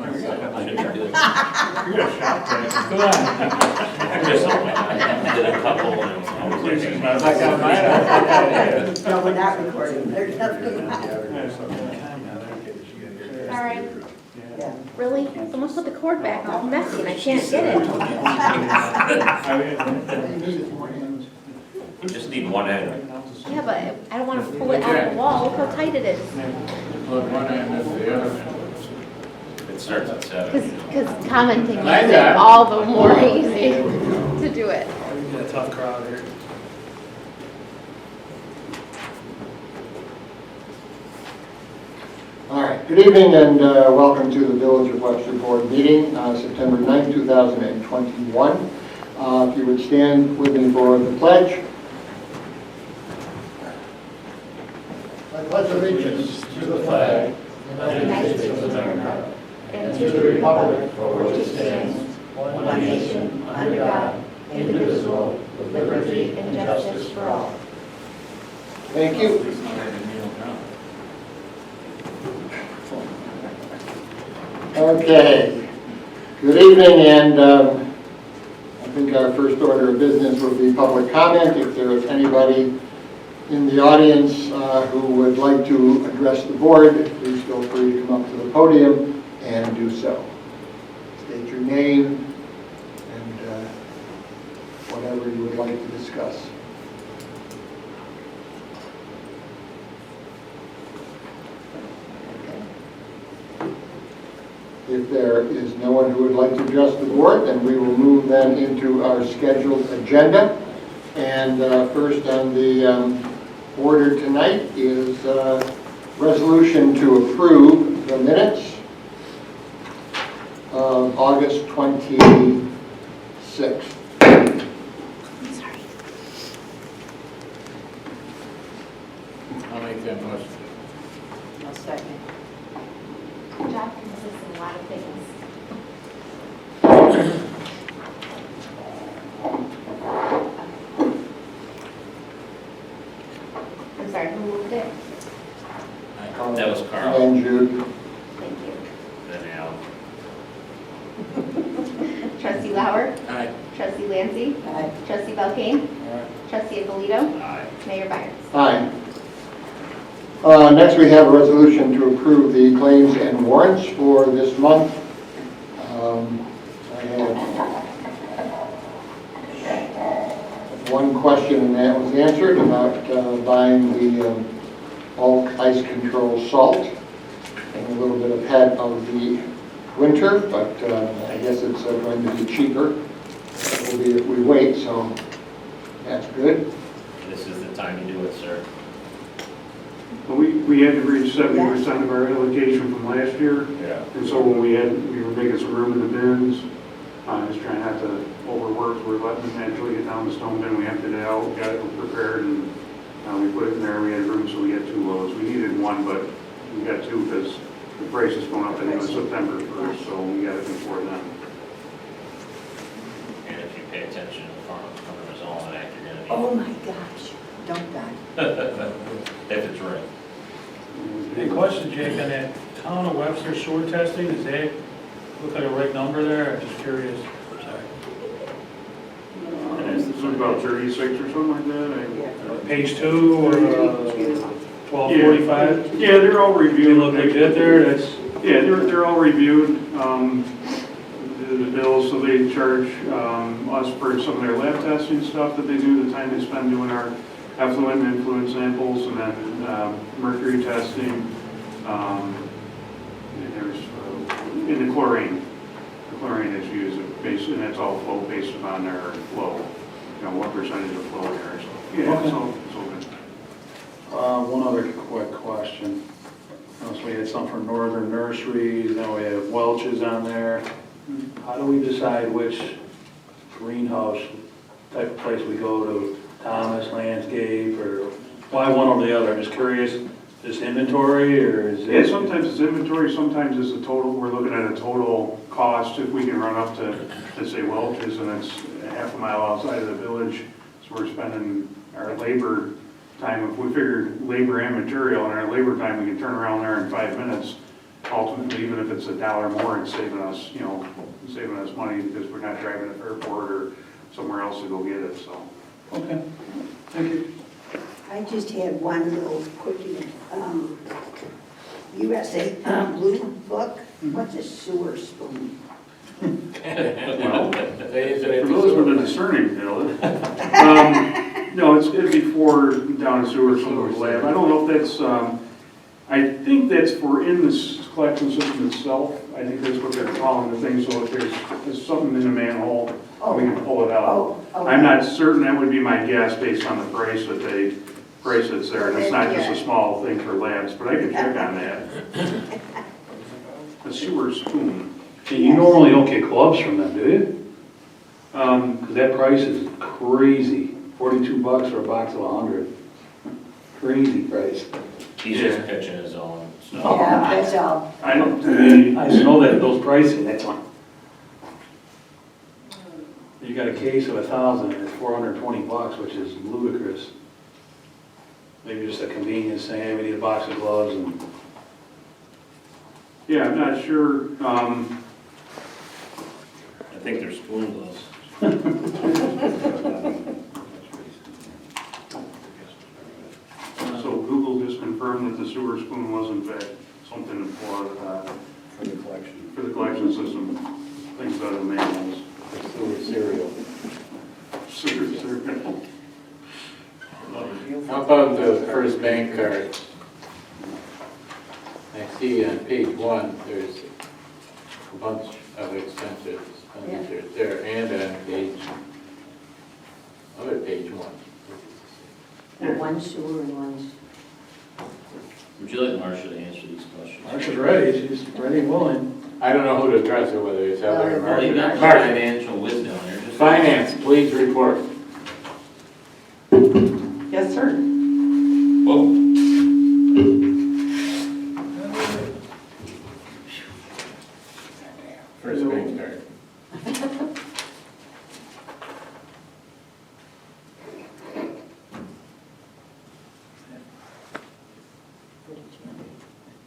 You're gonna shop that. Go on. Did a couple and No, we're not recording, there's nothing. All right, Yeah. really? Someone put the cord back, it's messy and I can't get it. we just need one end. Yeah, but I don't want to pull it out of the wall, look how tight it is. Look, one end is the other. It starts at 7. Because commenting I makes it got it. all the more easy to do it. We got a tough crowd here. All right, good evening and welcome to the Village of Webster Board meeting, September 9th, 2021. If you would stand with me for the pledge. I pledge allegiance to the flag of the United States of America and to the republic for which it stands, one nation, under God, indivisible, with liberty and justice for all. Thank you. Okay, good evening, and I think our first order of business will be public comment. If there is anybody in the audience who would like to address the board, please feel free to come up to the podium and do so. State your name and whatever you would like to discuss. If there is no one who would like to address the board, then we will move then into our scheduled agenda. And first on the order tonight is resolution to approve the minutes of August 26th. I'll make that motion. I'll second. Job consists of a lot of things. I'm sorry, who moved it? That was Carl. And Jude. Thank you. Then Al. Trustee Lauer, Aye. trustee Lancy, Aye. trustee Belkane, Aye. trustee Abolito, Aye. Mayor Byers. Aye. Next, we have a resolution to approve the claims and warrants for this month. I had one question, and that was answered about buying the bulk ice control salt, and a little bit ahead of the winter, but I guess it's going to be cheaper. It will be if we wait, so that's good. This is the time to do it, sir. Well, we had to reach 70% of our allocation from last year, Yeah. and so when we were making some room in the bins, just trying not to overwork, we're letting them naturally get down the stone bin, we emptied it out, got it prepared, and we put it in there, we had room, so we got 2 loads. We needed 1, but we got 2 because the price is going up, I think it was September 1st, so we got it before then. And if you pay attention to the farmer's almanac, you're gonna Oh my gosh, don't die. if it's right. Hey, question, Jake, on that town of Webster sewer testing, does that look like a right number there? I'm just curious. Sorry. It was about 36 or something like that. Page 2 or 1245? Yeah, they're all Do reviewed. you look legit there? That's, Yeah, they're all reviewed, the bills, so they charge us for some of their lab testing stuff that they do, the time they spend doing our effluent and influent samples, and then mercury testing, and there's, in the chlorine is used, and that's all flow based upon their flow, what percentage of flow there is. Yeah, Okay. so good. One other quick question. So we had some from Northern Nurseries, now we have Welch's on there. How do we decide which greenhouse type of place we go to? Thomas, Landscape, or why one over the other? I'm just curious, is inventory or is it? Yeah, sometimes it's inventory, sometimes it's a total, we're looking at a total cost, if we can run up to, let's say Welch's, and it's a half a mile outside of the village, so we're spending our labor time, if we figure labor and material, and our labor time, we can turn around there in 5 minutes, ultimately, even if it's $1 more, it's saving us, saving us money because we're not driving to airport or somewhere else to go get it, so. Okay, thank you. I just had one little quickie, USA Blue Book, what's a sewer spoon? Well, They use it at for the those with a sewer. discerning, Bill, no, it's gonna be for down in sewer lab. I don't know if that's, I think that's for in the collection system itself. I think that's what they're calling the thing, so if there's something in the manhole, we can pull it out. Oh, okay. I'm not certain, that would be my guess based on the price that's there, and it's not just a small thing for labs, but I can check on that. A sewer spoon. Hey, you normally don't get gloves from them, do you? Um, Because that price is crazy, $42 for a box of 100. Crazy price. He's just pitching his own stuff. Yeah, that's all. I don't, I just know that those pricing, that's one. You got a case of 1,000 and it's $420, which is ludicrous. Maybe just a convenience thing, hey, we need a box of gloves and. yeah, I'm not sure, I think they're spoonless. so Google just confirmed that the sewer spoon was in fact something for the collection system. Things out of the manholes. Sewer cereal. Sewer cereal. How about the first bank card? I see on page 1, there's a bunch of expenditures there, and on page 1. Well, one sewer and one's. Would you like Marcia to answer these questions? Marcia's ready, she's ready and willing. I don't know who to address it, whether it's Heather or Well, you got Marcia. Marcia, financial wisdom there. Just finance, please report. Yes, sir. Whoa. First bank card.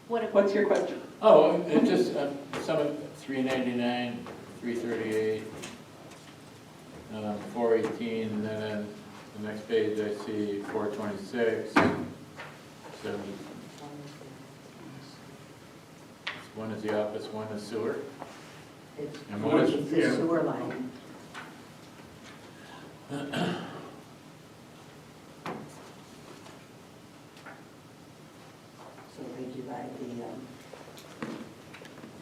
What's your question? Oh, it just, some of $399, $338, $418, and then on the next page I see $426, 70. One is the office, one is sewer. It's And what is it's the sewer line. So they divide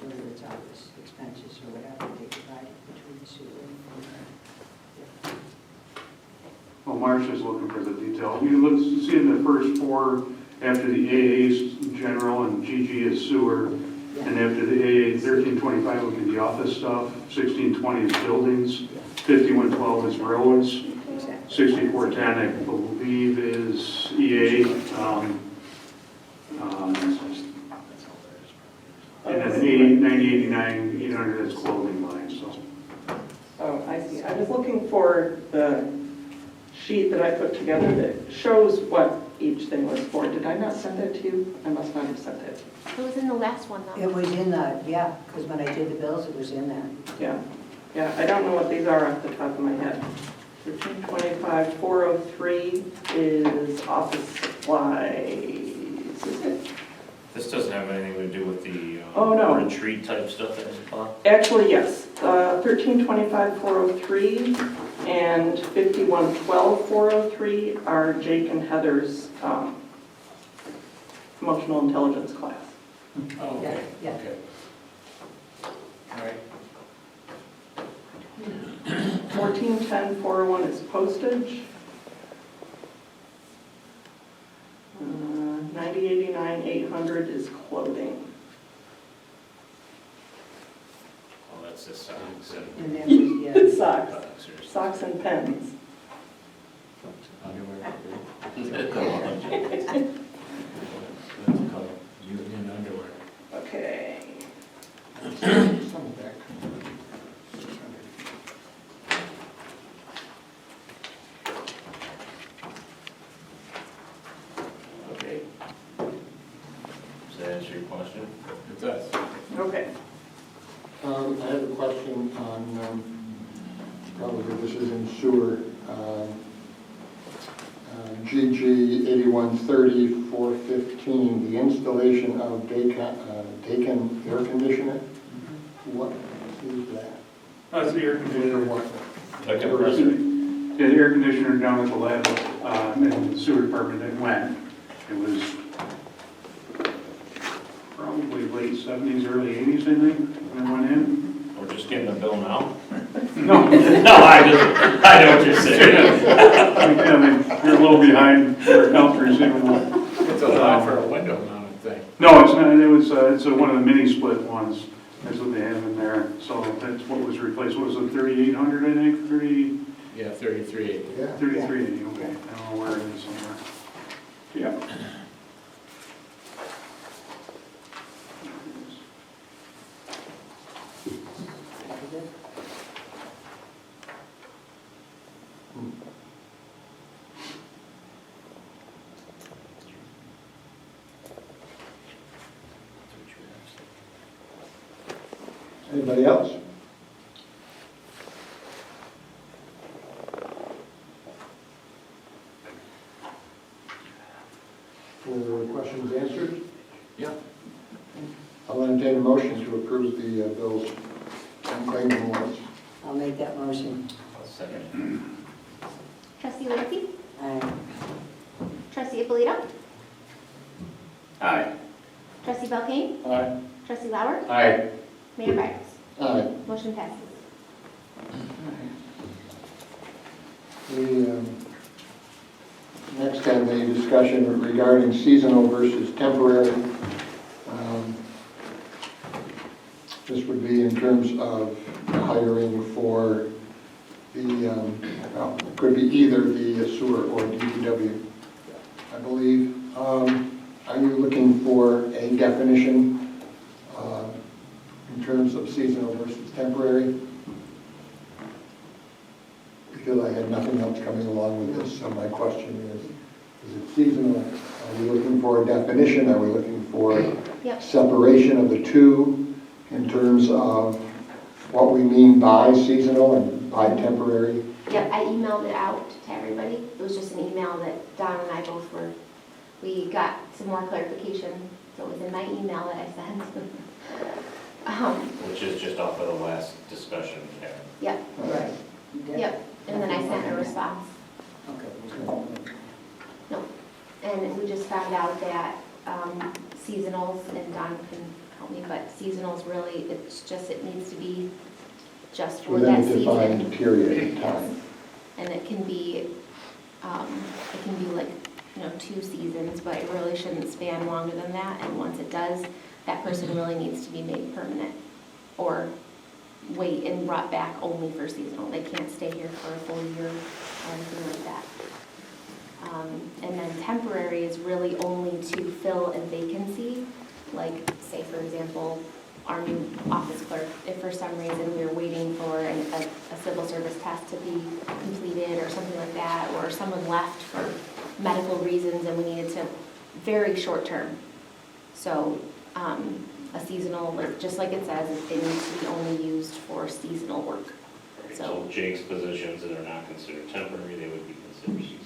whether it's office expenses or whatever, they divide it between the sewer and. Well, Marcia's looking for the detail. You look, see in the first 4, after the AA's general and GG is sewer, and after the AA, 1325 would be the office stuff, 1620 is buildings, 5112 is roads, Exactly. 6410 I believe is EA, and then 9089, 800 is clothing line, so. Oh, I see. I was looking for the sheet that I put together that shows what each thing was for. Did I not send it to you? I must not have sent it. It was in the last one though. It was in the, yeah, because when I did the bills, it was in there. Yeah. Yeah, I don't know what these are off the top of my head. 1325, 403 is office supplies, is it? This doesn't have anything to do with the Oh, no. retreat type stuff that is planned? Actually, yes. 1325, 403 and 5112, 403 are Jake and Heather's emotional intelligence class. Oh, okay, Yeah. okay. All right. 1410, 401 is postage. 9089, 800 is clothing. Oh, that's the socks And that was, yeah. Socks. boxers. Socks and pens. Underwear. Color. Union underwear. Okay. Okay. So that's answer your question? It does. Okay. I have a question on, probably this is in sewer. GG 8130 415, the installation of Dakin air conditioner. What is that? That's the air Or conditioner. what? Like a compressor. Yeah, the air conditioner down at the lab, in the sewer department that went. It was probably late 70s, early 80s, I think, when it went in. We're just getting the bill now? No, No, I know what you're saying. yeah, they're a little behind their accounts receivable. It's a lot for a window mounted thing. No, it's not, it's one of the mini split ones. That's what they have in there. So that's what was replaced. What was it, 3,800, I think? 30, Yeah, 3380. Yeah. 3380, okay. I don't know where it is somewhere. Yeah. Anybody else? Were the questions answered? Yeah. I'll entertain a motion to approve the bills and claims warrants. I'll make that motion. I'll second. Trustee Lancy? Aye. Trustee Ippolito? Aye. Trustee Belkane? Aye. Trustee Lauer? Aye. Mayor Byers? Aye. Motion passes. We next have a discussion regarding seasonal versus temporary. This would be in terms of hiring for the, well, it could be either the sewer or DPW, I believe. Are you looking for a definition in terms of seasonal versus temporary? Because I had nothing else coming along with this, so my question is it seasonal? Are we looking for a definition? Are we looking for Yep. separation of the two in terms of what we mean by seasonal and by temporary? Yep, I emailed it out to everybody. It was just an email that Don and I both we got some more clarification, so it was in my email that I sent. Which is just off of the last discussion, Karen. Yep, Right. You did? yep, and then I sent a response. Okay. And we just found out that seasonals, and Don can help me, but seasonals really, it needs to be just for Within that a defined season. period of time. And it can be like, 2 seasons, but it really shouldn't span longer than that. And once it does, that person really needs to be made permanent or wait and brought back only for seasonal. They can't stay here for a full year or anything like that. And then temporary is really only to fill a vacancy, like, say, for example, our new office clerk, if for some reason we were waiting for a civil service test to be completed or something like that, or someone left for medical reasons and we needed to, very short term. So a seasonal, like, just like it says, it needs to be only used for seasonal work. So Jake's positions that are not considered temporary, they would be considered seasonal.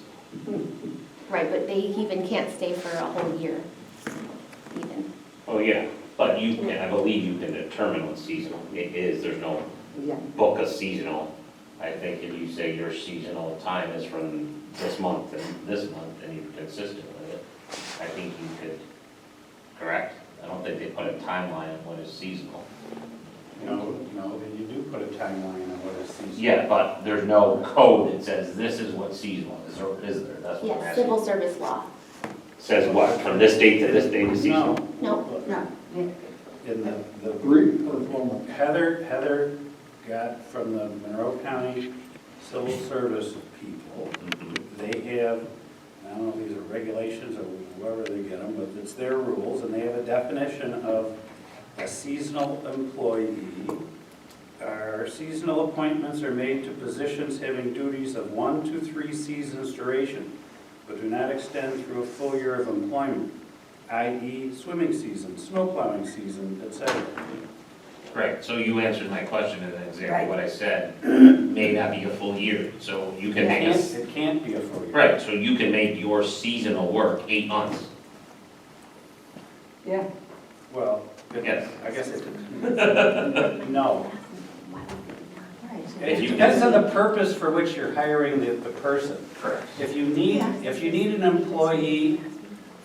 Right, but they even can't stay for a whole year, even. Oh, yeah, but you can, I believe you can determine what seasonal it is. There's no Yeah. book of seasonal. I think if you say your seasonal time is from this month and this month, and you're consistent with it, I think you could, correct? I don't think they put a timeline on what is seasonal. No, you do put a timeline on what is seasonal. Yeah, but there's no code that says this is what seasonal is, or is there? That's what I'm Yes, asking. civil service law. Says what, from this date to this date is seasonal? No. No. In the Agree or wrong? Heather got from the Monroe County Civil Service people, they have, I don't know if these are regulations or whoever they get them, but it's their rules, and they have a definition of a seasonal employee. Our seasonal appointments are made to positions having duties of 1 to 3 seasons duration, but do not extend through a full year of employment. i.e. swimming season, snow plowing season, etc. Right, so you answered my question and exactly Right. what I said. May not be a full year, so you can make us, It can't be a full year. right, so you can make your seasonal work 8 months. Yeah. Well, Yes. I guess it, no. Right. If It you depends on the purpose for which you're hiring the person. Correct. If you need an employee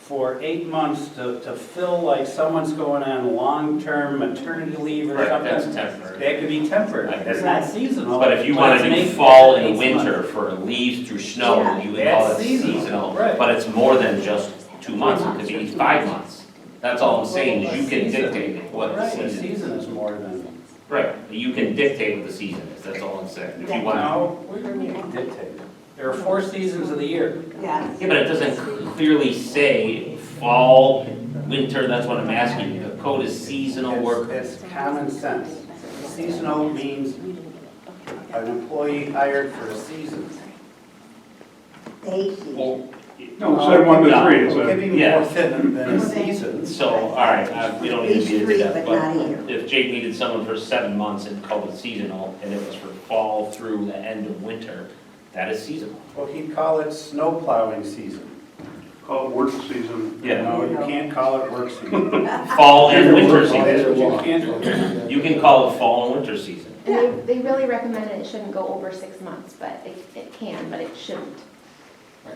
for 8 months to fill like someone's going on long-term maternity leave or Right, that's something, temporary. that could be temporary. That's not seasonal. But if you but want it's to an do eight- fall it's and an winter 8 month. for leaves through snow, Yeah. you would call it That's seasonal, seasonal. right. But it's more than just 2 months, it could be 5 months. That's all I'm saying, is you can dictate what the Right, a season is. season is more than, Right, you can dictate what the season is, that's all I'm saying. If you want, no, we don't need to dictate. There are 4 seasons of the year. Yeah. yeah, but it doesn't clearly say fall, winter, that's what I'm asking you. The code is seasonal work. It's common sense. Seasonal means an employee hired for a season. They see. Well, No, it said 1 to 3, it It said. could be Yeah. more than a season. So, all right, we don't need to These beat it to three, death, but but not a year. if Jake needed someone for 7 months and called it seasonal, and it was for fall through the end of winter, that is seasonal. Well, he'd call it snow plowing season. Call it work season. No, you can't call it work season. Fall and winter That's season. what you can't. You can call it fall and winter season. And they really recommend it shouldn't go over 6 months, but it can, but it shouldn't.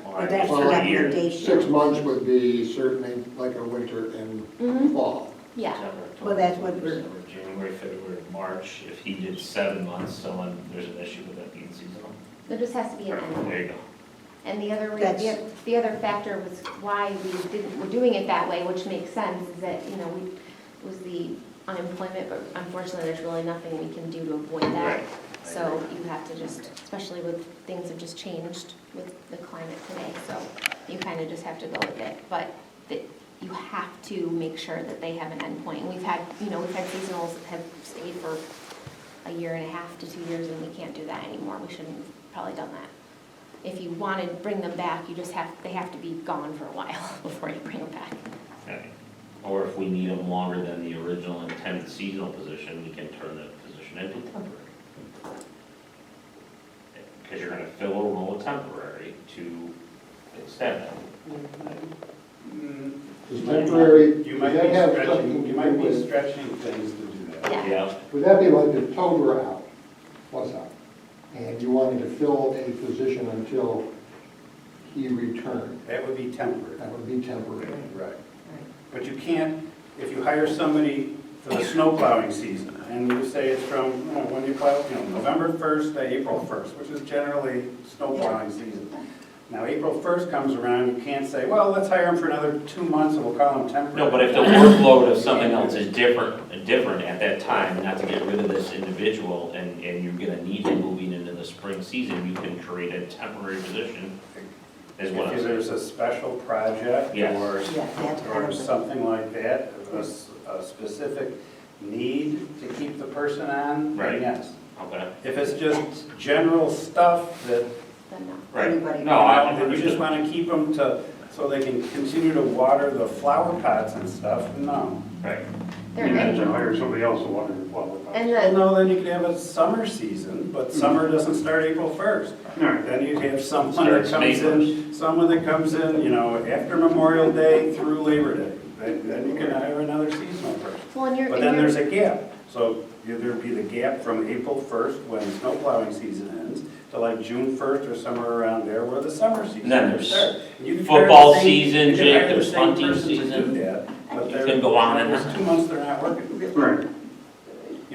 But that's the Well, recommendation. 6 months would be certainly like a winter and Mhm. fall. Yeah, Well, that's what we're- December, January, February, March, if he did 7 months, there's an issue with that being seasonal. there just has to be an end. There you go. And the other, That's- the other factor was why we're doing it that way, which makes sense, is that, was the unemployment, but unfortunately, there's really nothing we can do to avoid that. Right. So you have to just, especially with, things have just changed with the climate today, so you kind of just have to go with it. But you have to make sure that they have an endpoint. And we've had seasonals that have stayed for a year and a half to 2 years, and we can't do that anymore. We shouldn't have probably done that. If you want to bring them back, they have to be gone for a while before you bring them back. Okay. Or if we need them longer than the original intended seasonal position, we can turn the position into temporary. Because you're gonna fill a role temporary to extend it. Is temporary, You does might that be have stretching, something you to might do be with, stretching things to do that. Yeah. Yeah, would that be like the tow were out, was out, and you wanted to fill a position until he returned? That would be temporary. That would be temporary. Right. But you can't, if you hire somebody for the snow plowing season, and you say it's from, when you plow, November 1st to April 1st, which is generally snow plowing season. Now, April 1st comes around, you can't say, well, let's hire him for another 2 months and we'll call him temporary. no, but if the workload of something else is different at that time, not to get rid of this individual, and you're gonna need him moving into the spring season, you can create a temporary position, is what I'm If saying. there's a special project Yes. Yeah, that's kind or of. something like that, a specific need to keep the person on, Right. then yes. Okay, If it's just general stuff that Then no. right. Anybody- No, I then you just want to keep them so they can continue to water the flower pots and stuff, no. Right. You have to hire somebody else to water the flower pots. And Well, the, no, then you could have a summer season, but summer doesn't start April 1st. All right. Then you'd have someone Starts that May comes in, after Memorial Day through Labor Day. Then you can hire another seasonal person. well, and you're, But then there's a gap. So there'd be the gap from April 1st, when snow plowing season ends, to like June 1st or somewhere around there where the summer season And then there's starts. And you could hire football the same- season, you could Jake, hire the there's same hunting person to season. do that, but You there- can go on and there's on. 2 months they're not working. Right.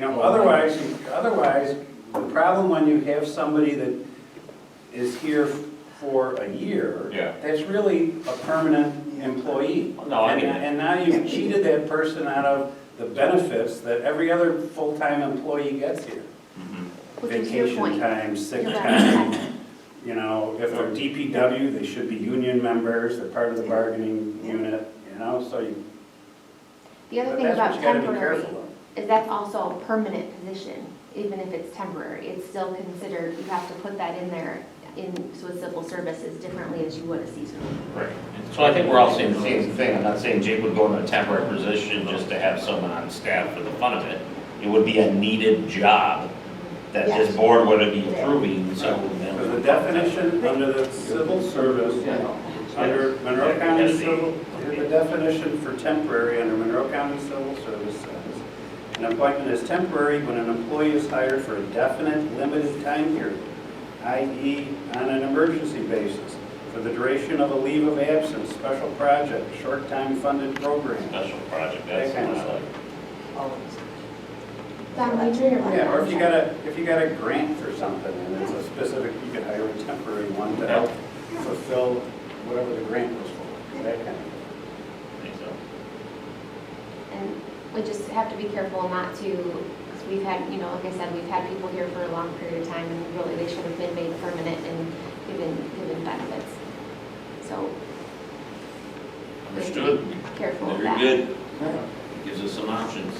Otherwise, the problem when you have somebody that is here for a year, Yeah. that's really a permanent employee. No, I mean- And now you've cheated that person out of the benefits that every other full-time employee gets here. Mhm. which is your Vacation point. time, sick You're time, right. if they're DPW, they should be union members, they're part of the bargaining unit, so you, The other but thing that's about what you gotta be temporary careful of. is that's also a permanent position, even if it's temporary. It's still considered, you have to put that in there with civil services differently as you would a seasonal. Right. So I think we're all saying the same thing. I'm not saying Jake would go into a temporary position just to have someone on staff for the fun of it. It would be a needed job that this Yes. board would be approving, so. For the definition under the civil service, under Monroe County Civil, the definition for temporary under Monroe County Civil Service says, an appointment is temporary when an employee is hired for a definite, limited time period, i.e. on an emergency basis, for the duration of a leave of absence, special project, short-time funded program. Special project, that's That kind of what I stuff. like. Don, can you turn your mic Yeah, or on? if you got a grant for something, and it's a specific, you could hire a temporary one to help fulfill whatever the grant was for, that kind of thing. I think so. And we just have to be careful not to, because we've had, like I said, we've had people here for a long period of time, and really they should have been made permanent and given benefits. So. we have to be Understood. Careful of Very that. good. Gives us some options.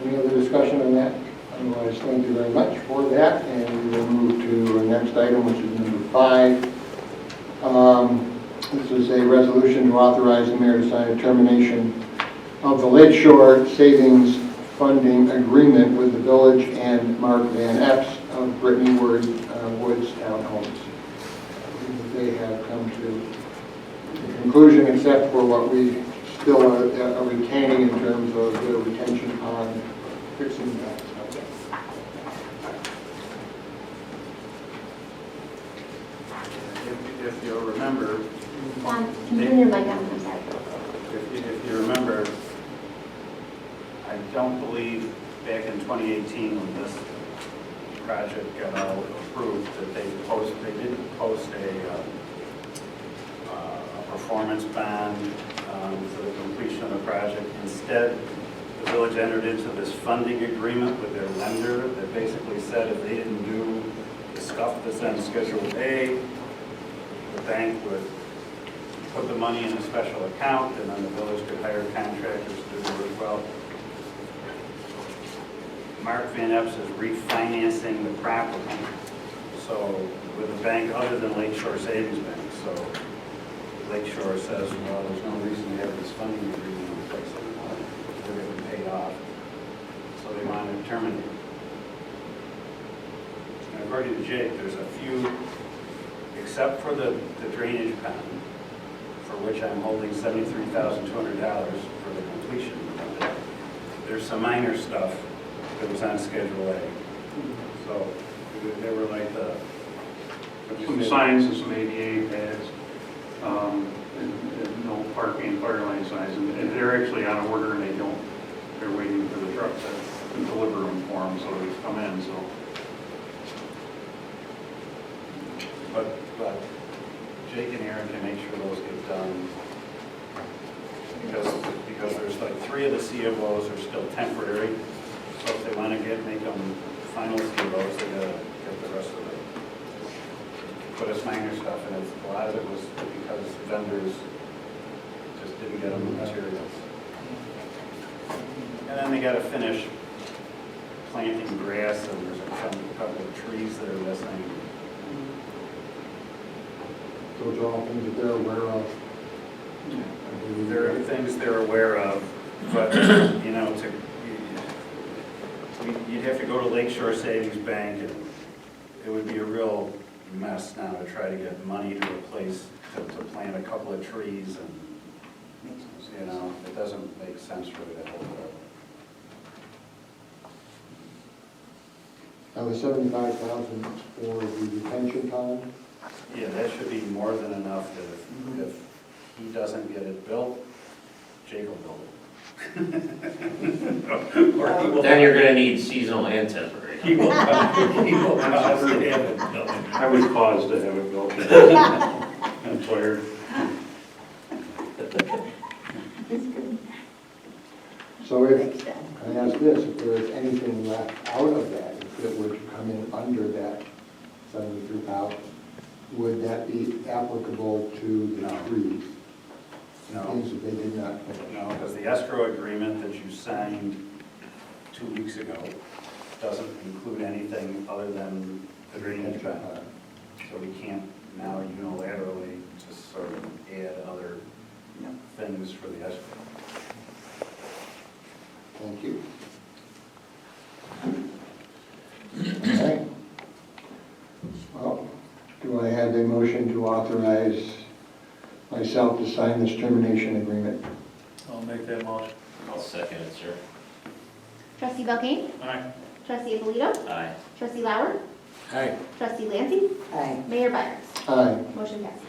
Any other discussion on that? Otherwise, thank you very much for that, and we will move to our next item, which is number 5. This is a resolution to authorize the mayor to sign a termination of the Lake Shore Savings Funding Agreement with the village and Mark Van Epps of Brittany Woods Townhomes. They have come to the conclusion, except for what we still are retaining in terms of the retention pond fixing that. If you'll remember, Don, can you turn your mic on? I'm sorry. if you remember, I don't believe back in 2018 when this project got all approved, that they didn't post a performance bond for the completion of the project. Instead, the village entered into this funding agreement with their lender that basically said if they didn't do the stuff that's on Schedule A, the bank would put the money in a special account, and then the village could hire contractors to do the work. Well, Mark Van Epps is refinancing the property, so with a bank other than Lake Shore Savings Bank. So Lake Shore says, well, there's no reason to have this funding agreement in place anymore. They're getting paid off, so they want to terminate it. And according to Jake, there's a few, except for the drainage pond, for which I'm holding $73,200 for the completion of it. There's some minor stuff that was on Schedule A. So they were like the... Some signs and some ADA pads, and no parking, fire line signs, and they're actually on order, and they're waiting for the truck to deliver them for them, so they've come in, so. But Jake and Aaron can make sure those get done. Because there's like 3 of the COOs are still temporary. So if they want to make them final COOs, they gotta get the rest of it. But it's minor stuff, and a lot of it was because vendors just didn't get them the materials. And then they gotta finish planting grass, and there's a couple of trees that are missing. Those are all things that they're aware of. There are things they're aware of, but, you'd have to go to Lake Shore Savings Bank, and it would be a real mess now to try to get money to replace, to plant a couple of trees, and, it doesn't make sense really to hold it up. Now, the $75,000 for the retention pond. Yeah, that should be more than enough that if he doesn't get it built, Jake will build it. Or he will. Then you're gonna need seasonal and temporary. He will cause to have it built. I would pause to have it built. I'm tired. So if, I ask this, if there is anything left out of that, if it were to come in under that 73,000, would that be applicable to the No. trees? No. Things that they did not finish? No, because the escrow agreement that you signed 2 weeks ago doesn't include anything other than the drainage plan. So we can't now unilaterally just sort of add other things for the escrow. Thank you. All right. Well, do I have a motion to authorize myself to sign this termination agreement? I'll make that motion. I'll second it, sir. Trustee Belkane? Aye. Trustee Alito? Aye. Trustee Lauer? Aye. Trustee Lancy? Aye. Mayor Byers? Aye. Motion passes.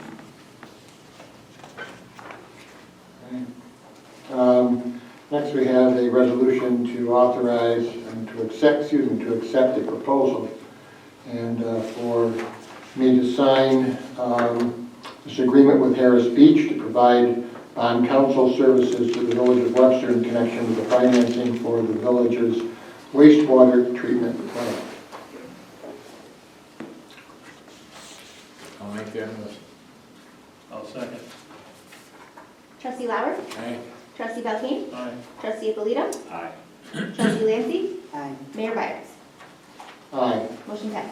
Next, we have a resolution to authorize and to accept a proposal and for me to sign this agreement with Harris Beach to provide on-council services to the village of Webster in connection with the financing for the village's wastewater treatment plant. I'll make that motion. I'll second. Trustee Lauer? Aye. Trustee Belkane? Aye. Trustee Alito? Aye. Trustee Lancy? Aye. Mayor Byers? Aye. Motion passes.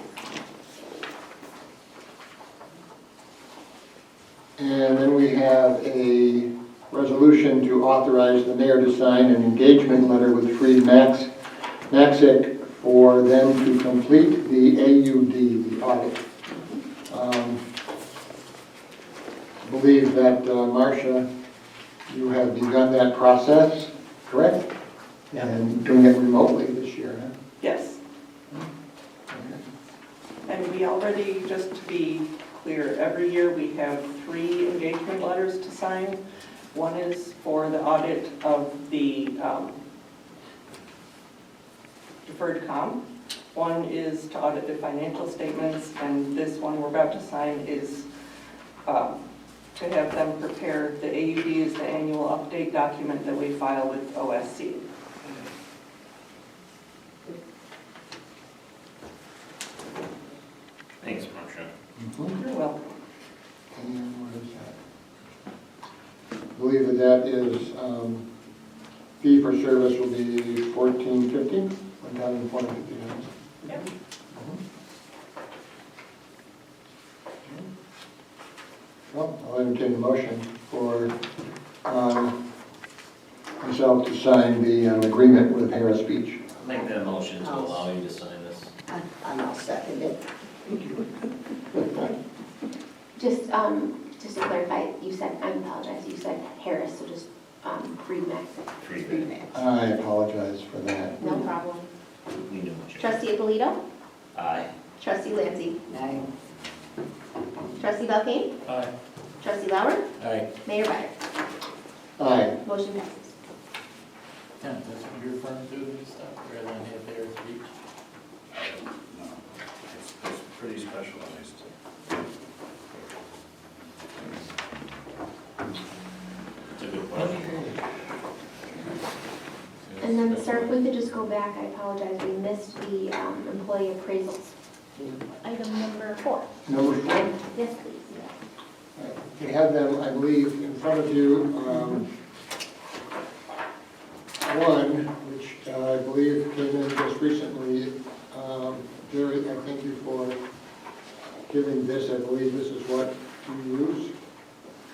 And then we have a resolution to authorize the mayor to sign an engagement letter with Freed Maxick for them to complete the AUD, the audit. I believe that, Marcia, you have begun that process, correct? And doing it remotely this year, huh? Yes. And we already, just to be clear, every year we have 3 engagement letters to sign. One is for the audit of the deferred comp. One is to audit the financial statements, and this one we're about to sign is to have them prepare. The AUD is the annual update document that we file with OSC. Thanks, Marcia. You're welcome. And what is that? I believe that is, fee for service will be $1,450. Yep. Well, I'll entertain a motion for myself to sign the agreement with Harris Beach. I'll make that motion to allow you to sign this. And I'll second it. Just to clarify, you said, I apologize, you said Harris, so just Freed Maxick. Free. I apologize for that. No problem. We knew what you. Trustee Alito? Aye. Trustee Lancy? Aye. Trustee Belkane? Aye. Trustee Lauer? Aye. Mayor Byers? Aye. Motion passes. Yeah, that's what you're referring to, this stuff, rather than have Harris Beach. No, it's pretty specialized. It's a good question. And then, sir, if we could just go back, I apologize, we missed the employee appraisals. Item number 4. Number 4. Yes, please. You have them, I believe, in front of you. One, which I believe came in just recently. Jerry, I thank you for giving this. I believe this is what you use,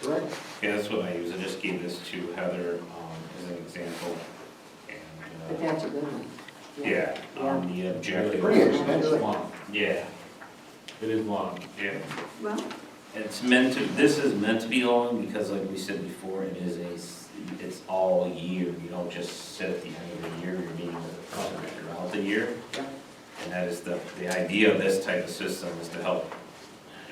correct? Yeah, that's what I use. I just gave this to Heather as an example. But And, that's a good one. yeah, the objective. Pretty expensive. Long. Yeah, It is long. yeah. Well, It's meant to, this is meant to be long because like we said before, it's all year. You don't just sit at the end of the year, you're meeting with the project throughout the year. Yeah. And that is the idea of this type of system is to help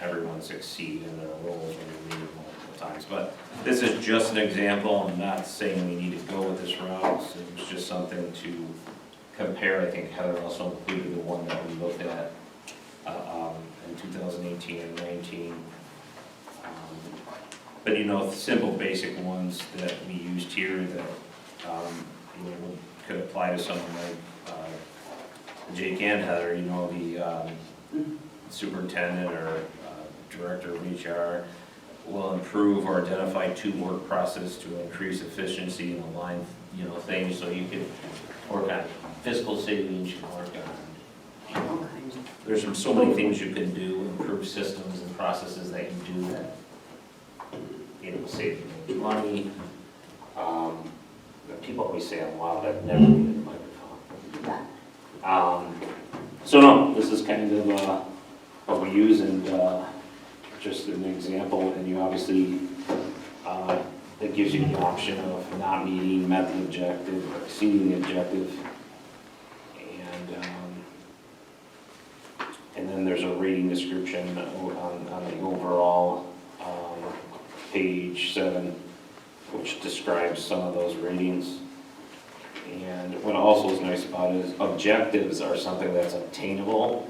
everyone succeed in their roles when you're meeting multiple times. But this is just an example. I'm not saying we need to go with this route. It was just something to compare. I think Heather also included the one that we looked at in 2018 and 19. But simple basic ones that we used here that could apply to someone like Jake and Heather, the superintendent or director of HR, will improve or identify two work process to increase efficiency and align, things, so you can work on fiscal savings, you can work on, All kinds of. there's so many things you can do, improve systems and processes that you do that, save you money. People always say I'm loud, I've never needed a microphone. So no, this is kind of what we use, and just an example, and you obviously, it gives you the option of not meeting, met the objective, or exceeding the objective. And then there's a rating description on the overall, page 7, which describes some of those ratings. And what also is nice about it is objectives are something that's obtainable,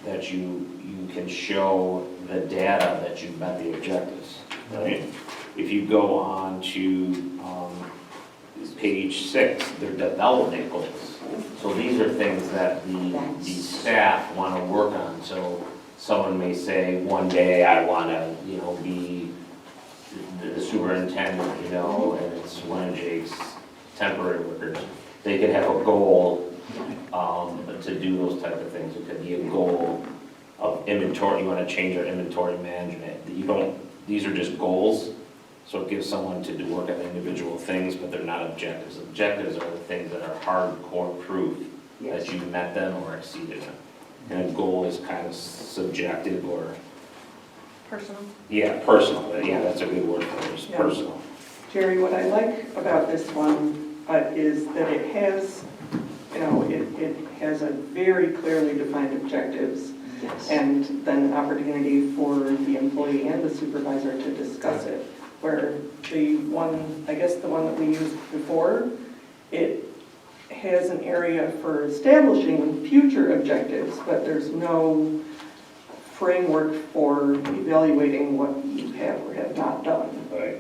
that you can show the data that you met the objectives, right? If you go on to page 6, they're development goals. So these are things that the staff want to work on. So someone may say, one day I want to, be the superintendent, and it's one of Jake's temporary workers. They could have a goal to do those type of things. It could be a goal of inventory. You want to change your inventory management. These are just goals. So it gives someone to do work on individual things, but they're not objectives. Objectives are the things that are hardcore proof that you met them or exceeded them. And a goal is kind of subjective or... Personal. Yeah, personal. Yeah, that's a good word for it, it's personal. Jerry, what I like about this one is that it has, it has a very clearly defined objectives. Yes. And then an opportunity for the employee and the supervisor to discuss it. Where the one that we used before, it has an area for establishing future objectives, but there's no framework for evaluating what you have or have not done. Right.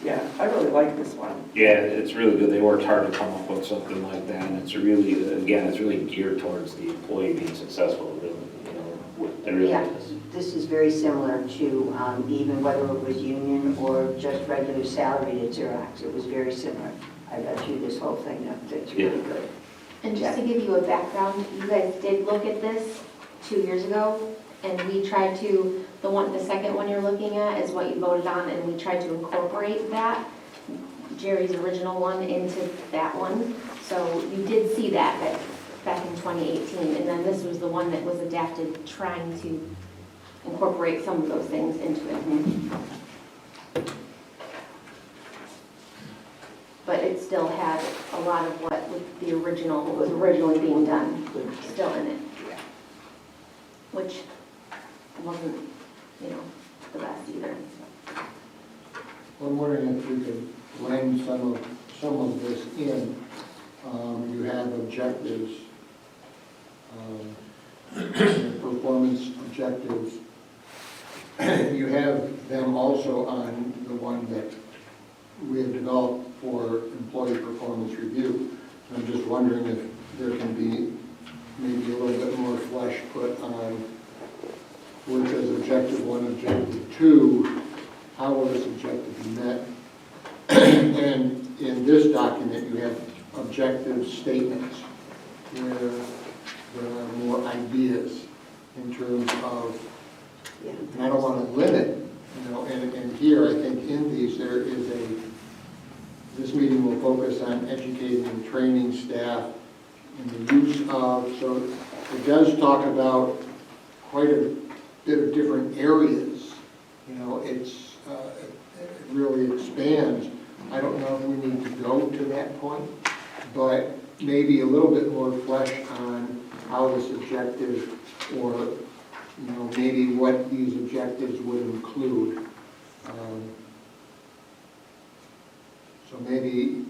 Yeah, I really like this one. Yeah, it's really good. They worked hard to come up with something like that, and it's really, again, it's really geared towards the employee being successful. It really Yeah, is. this is very similar to even whether it was union or just regular salaried at Xerox. It was very similar. I read through this whole thing. It's really good. And just to give you a background, you guys did look at this 2 years ago, and we tried to, the second one you're looking at is what you voted on, and we tried to incorporate that, Jerry's original one, into that one. So you did see that back in 2018, and then this was the one that was adapted, trying to incorporate some of those things into it. But it still had a lot of what was originally being done, still in it. Which wasn't, the best either. I'm wondering if we could blend some of this in. You have objectives, performance objectives. You have them also on the one that we have developed for employee performance review. I'm just wondering if there can be maybe a little bit more flesh put on where it says objective 1, objective 2, how will this objective be met? And in this document, you have objective statements where there are more ideas in terms of, and I don't want to limit, and here I think in these there is this meeting will focus on educating and training staff in the use of, so it does talk about quite a bit of different areas. It really expands. I don't know if we need to go to that point, but maybe a little bit more flesh on how this objective, or maybe what these objectives would include. So maybe,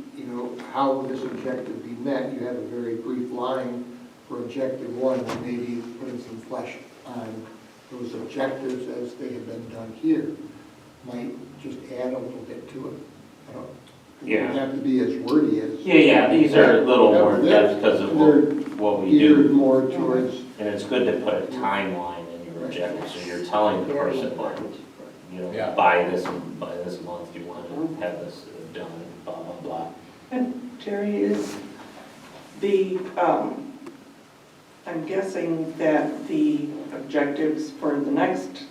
how will this objective be met? You have a very brief line for objective 1, and maybe putting some flesh on those objectives as they have been done here might just add a little bit to it. It doesn't have to be as wordy as... Yeah, these are a little more in depth because of what we do. Geared more towards... And it's good to put a timeline in your objective, so you're telling the person, Yeah. by this month, you want to have this done, blah, blah, blah. And Jerry, is the, I'm guessing that the objectives for the next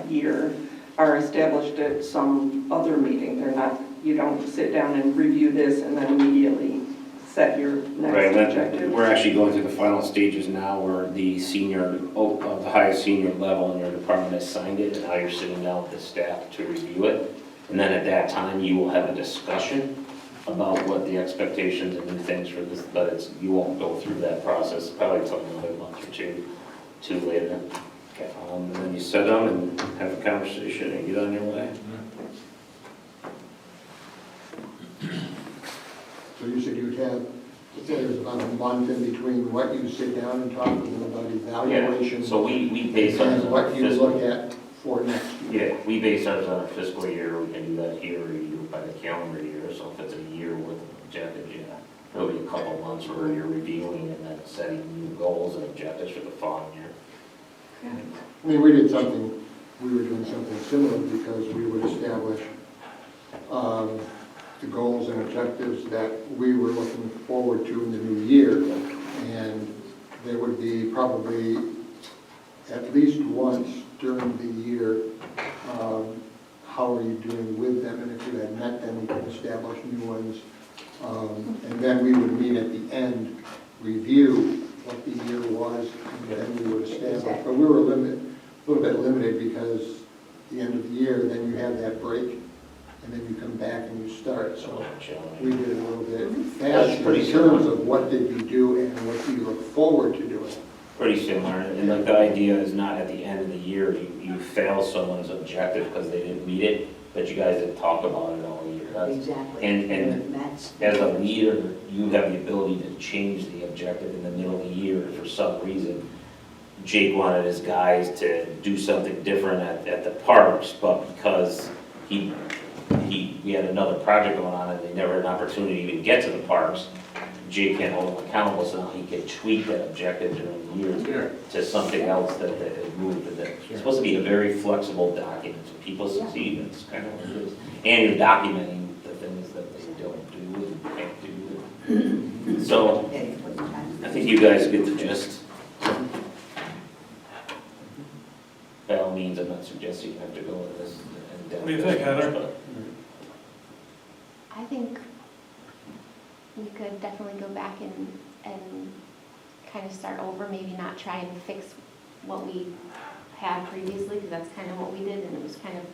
year are established at some other meeting. They're not, you don't sit down and review this and then immediately set your Right, next objective. we're actually going through the final stages now where the the highest senior level in your department has signed it, and now you're sitting down with the staff to review it. And then at that time, you will have a discussion about what the expectations and new things for this, but you won't go through that process, probably until another month or two later. And then you sit down and have a conversation and get on your way. So you said you'd have, there's about a month in between what you sit down and talk with them about evaluation So we base ours and on what you fiscal. look at for next year. Yeah, we base ours on a fiscal year, we can do that here, or you do it by the calendar year, so if it's a year worth of objectives, yeah. It'll be a couple months where you're reviewing and then setting new goals and objectives for the following year. I mean, we were doing something similar because we would establish the goals and objectives that we were looking forward to in the new year. And there would be probably at least once during the year, how are you doing with them? And if you had met them, you could establish new ones. And then we would meet at the end, review what the year was, and then we would establish. But we were a little bit limited because at the end of the year, then you have that break, and then you come back and you start. So we did a little bit faster in terms of what did you do and what do you look forward to doing. Pretty similar, and like the idea is not at the end of the year, you fail someone's objective because they didn't meet it, but you guys didn't talk about it all year. Exactly. And That's, as a leader, you have the ability to change the objective in the middle of the year for some reason. Jake wanted his guys to do something different at the parks, but because we had another project going on and they never had an opportunity to even get to the parks, Jake can't hold them accountable, so now he can tweak that objective during the year to something else that had moved. It's supposed to be a very flexible document, so people succeed, that's kind of what it is. And you're documenting the things that they don't do and can't do. So, I think you guys get the gist. By all means, I'm not suggesting you have to go with this. What do you think, Heather? I think we could definitely go back and kind of start over, maybe not try and fix what we had previously, because that's kind of what we did, and it was kind of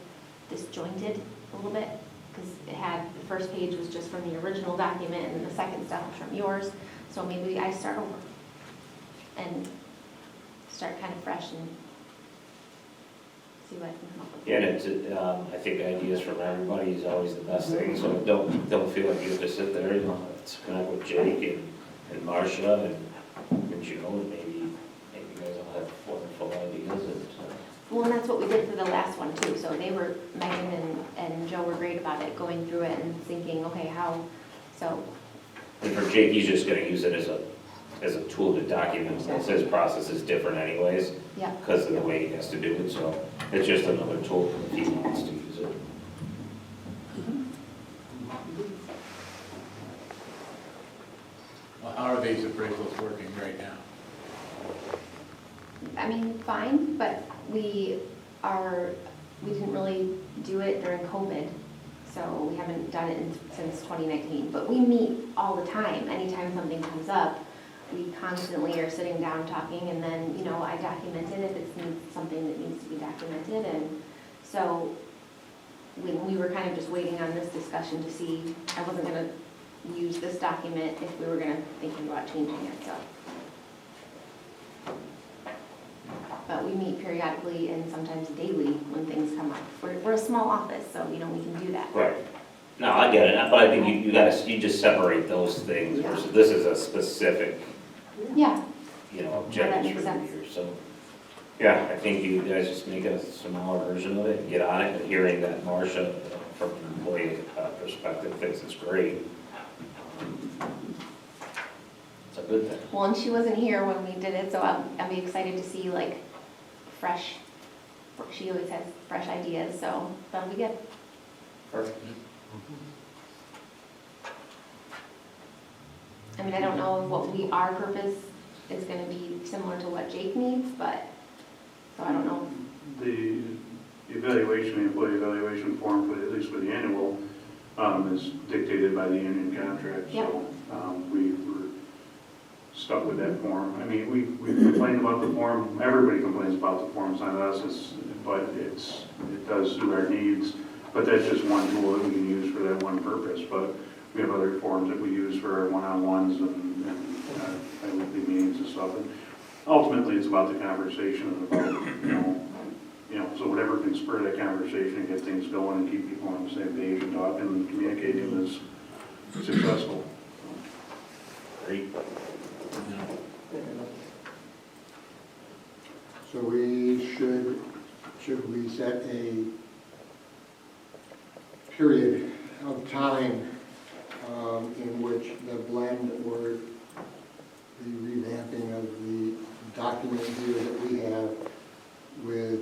disjointed a little bit, because the first page was just from the original document, and the second stuff was from yours, so maybe I start over and start kind of fresh and see what I can come up with. Yeah, and it's, I think ideas from everybody is always the best thing, so don't feel like you have to sit there, let's connect with Jake and Marcia and Joe, and maybe you guys all have wonderful ideas. Well, and that's what we did for the last one too, so Megan and Joe were great about it, going through it and thinking, okay, how, so. And for Jake, he's just gonna use it as a tool to document, since his process is different anyways, Yeah. because of the way he has to do it, so it's just another tool if he wants to use it. Well, how are these appraisals working right now? I mean, fine, but we didn't really do it during COVID, so we haven't done it since 2019. But we meet all the time. Anytime something comes up, we constantly are sitting down talking, and then, I document it if it's something that needs to be documented. And so we were kind of just waiting on this discussion to see, I wasn't going to use this document if we were going to thinking about changing it, so. But we meet periodically and sometimes daily when things come up. We're a small office, so, we can do that. Right. No, I get it, but I think you just separate those things versus this is a specific, Yeah, objectives makes for the sense. year, so. Yeah, I think you guys just make a smaller version of it and get on it, and hearing that Marcia, from an employee perspective, thinks it's great. It's a good thing. well, and she wasn't here when we did it, so I'll be excited to see, fresh she always has fresh ideas, so that'll be good. Perfect. I mean, I don't know what our purpose is gonna be similar to what Jake needs, but, so I don't know. The evaluation, the employee evaluation form, for at least for the annual, is dictated by the union contract. Yep. So we were stuck with that form. I mean, we complain about the form, everybody complains about the form, it's not us, but it does suit our needs. But that's just one tool that we can use for that one purpose. But we have other forms that we use for our one-on-ones and weekly meetings and stuff. And ultimately, it's about the conversation and about, so whatever can spur that conversation and get things going and keep people on the same page and talking and communicating is successful. Great. So we should we set a period of time in which the blend or the revamping of the document here that we have with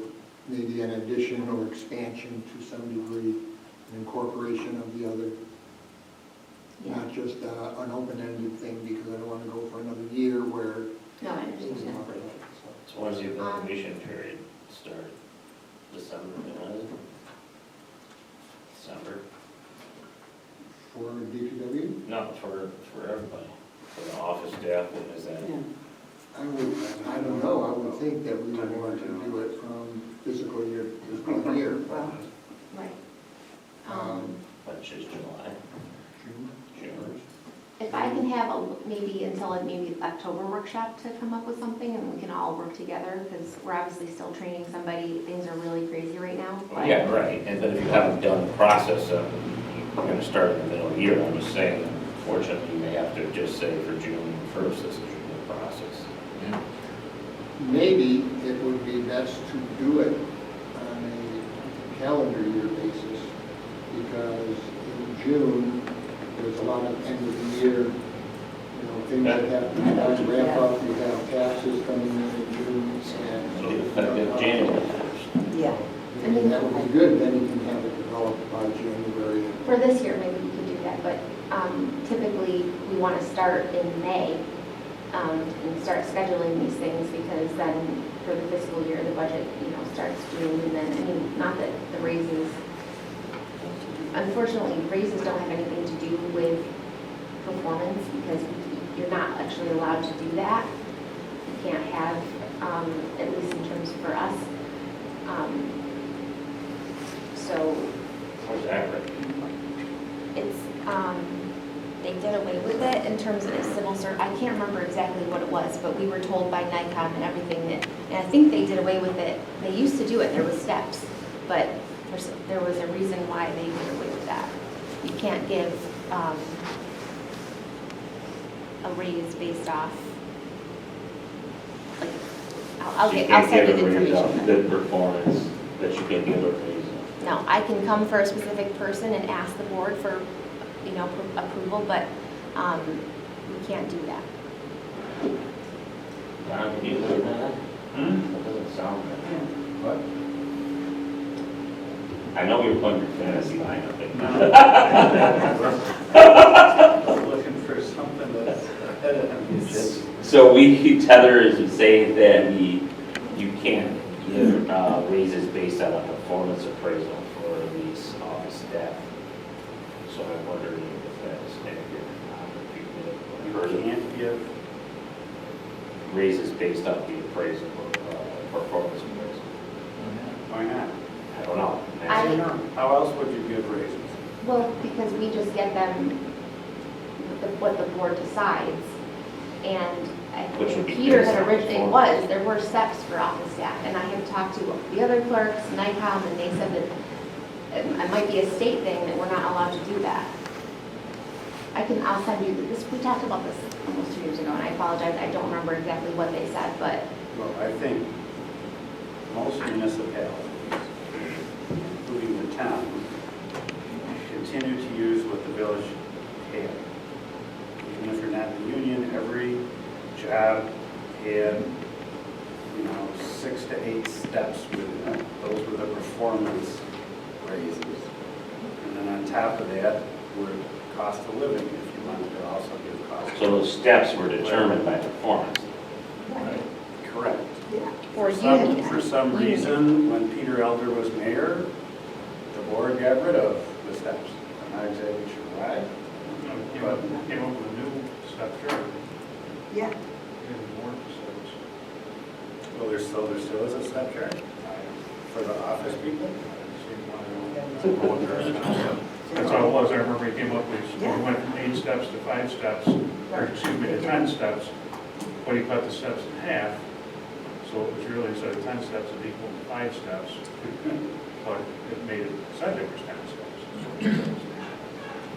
maybe an addition or expansion to some degree, an incorporation of the other, not just an open-ended thing, because I don't want to go for another year where No, I things understand. are not. So when's the evaluation period start? December, December? For DPW? No, for everybody, for the office staff, when is that? I don't know, I would think that we would want to do it from fiscal year to fiscal year. Well, Right. Which is July, June. June. If I can have maybe until maybe October workshop to come up with something and we can all work together, because we're obviously still training somebody, things are really crazy right now. But Yeah, right, and then if you haven't done the process, you're gonna start in the middle of the year, I'm just saying, unfortunately, you may have to just say for June 1st, this is your new process. Maybe it would be best to do it on a calendar year basis, because in June, there's a lot of end of the year, things that have to be done, ramp up, you have taxes coming in June, and. So effective January 1st. yeah. And that would be good, then you can have it developed by January. for this year, maybe we could do that, but typically, we want to start in May and start scheduling these things, because then for the fiscal year, the budget, starts June, and then, I mean, not that the raises, unfortunately, raises don't have anything to do with performance, because you're not actually allowed to do that. You can't have, at least in terms for us. So Where's that, Rick? it's, they did away with it in terms of the civil service. I can't remember exactly what it was, but we were told by NICOM and everything that, and I think they did away with it. They used to do it, there was steps, but there was a reason why they did away with that. You can't give a raise based off, like, I'll send you the information. Good performance, that you can give a raise. No, I can come for a specific person and ask the board for, approval, but we can't do that. Don, can you look at that? That doesn't sound good. What? I know you're putting your fantasy lineup in. Looking for something that's ahead of me. So Tether is saying that you can't give raises based on a performance appraisal for these office staff. So I'm wondering if that's accurate or not. You can't give, Raises based on the appraisal or performance appraisal. why not? I don't know. How else would you give raises? Well, because we just get them what the board decides, and I Which would think be Peter based had on originally, there were steps for office staff, and I had talked to the other clerks, NICOM, and they said that it might be a state thing, that we're not allowed to do that. I'll send you this, we talked about this almost 2 years ago, and I apologize, I don't remember exactly what they said, but Well, I think most municipalities, including the town, continue to use what the village had. Even if you're not in the union, every job had, 6 to 8 steps within it. Those performance raises. And then on top of that, we're cost of living, if you wanted to also give cost. So those steps were determined by performance. Correct. Yeah. Or For union. some reason, when Peter Elder was mayor, the board got rid of the steps. I'm not exactly sure why. Came up with a new step chart. Yeah. Maybe more steps. Well, there still is a step chart for the office people. That's all it was, I remember we came up with, Yeah. we went from 8 steps to 5 steps, or excuse me, to 10 steps, but he cut the steps in half, so it was really, instead of 10 steps, it equaled 5 steps, but it made it, said there was 10 steps.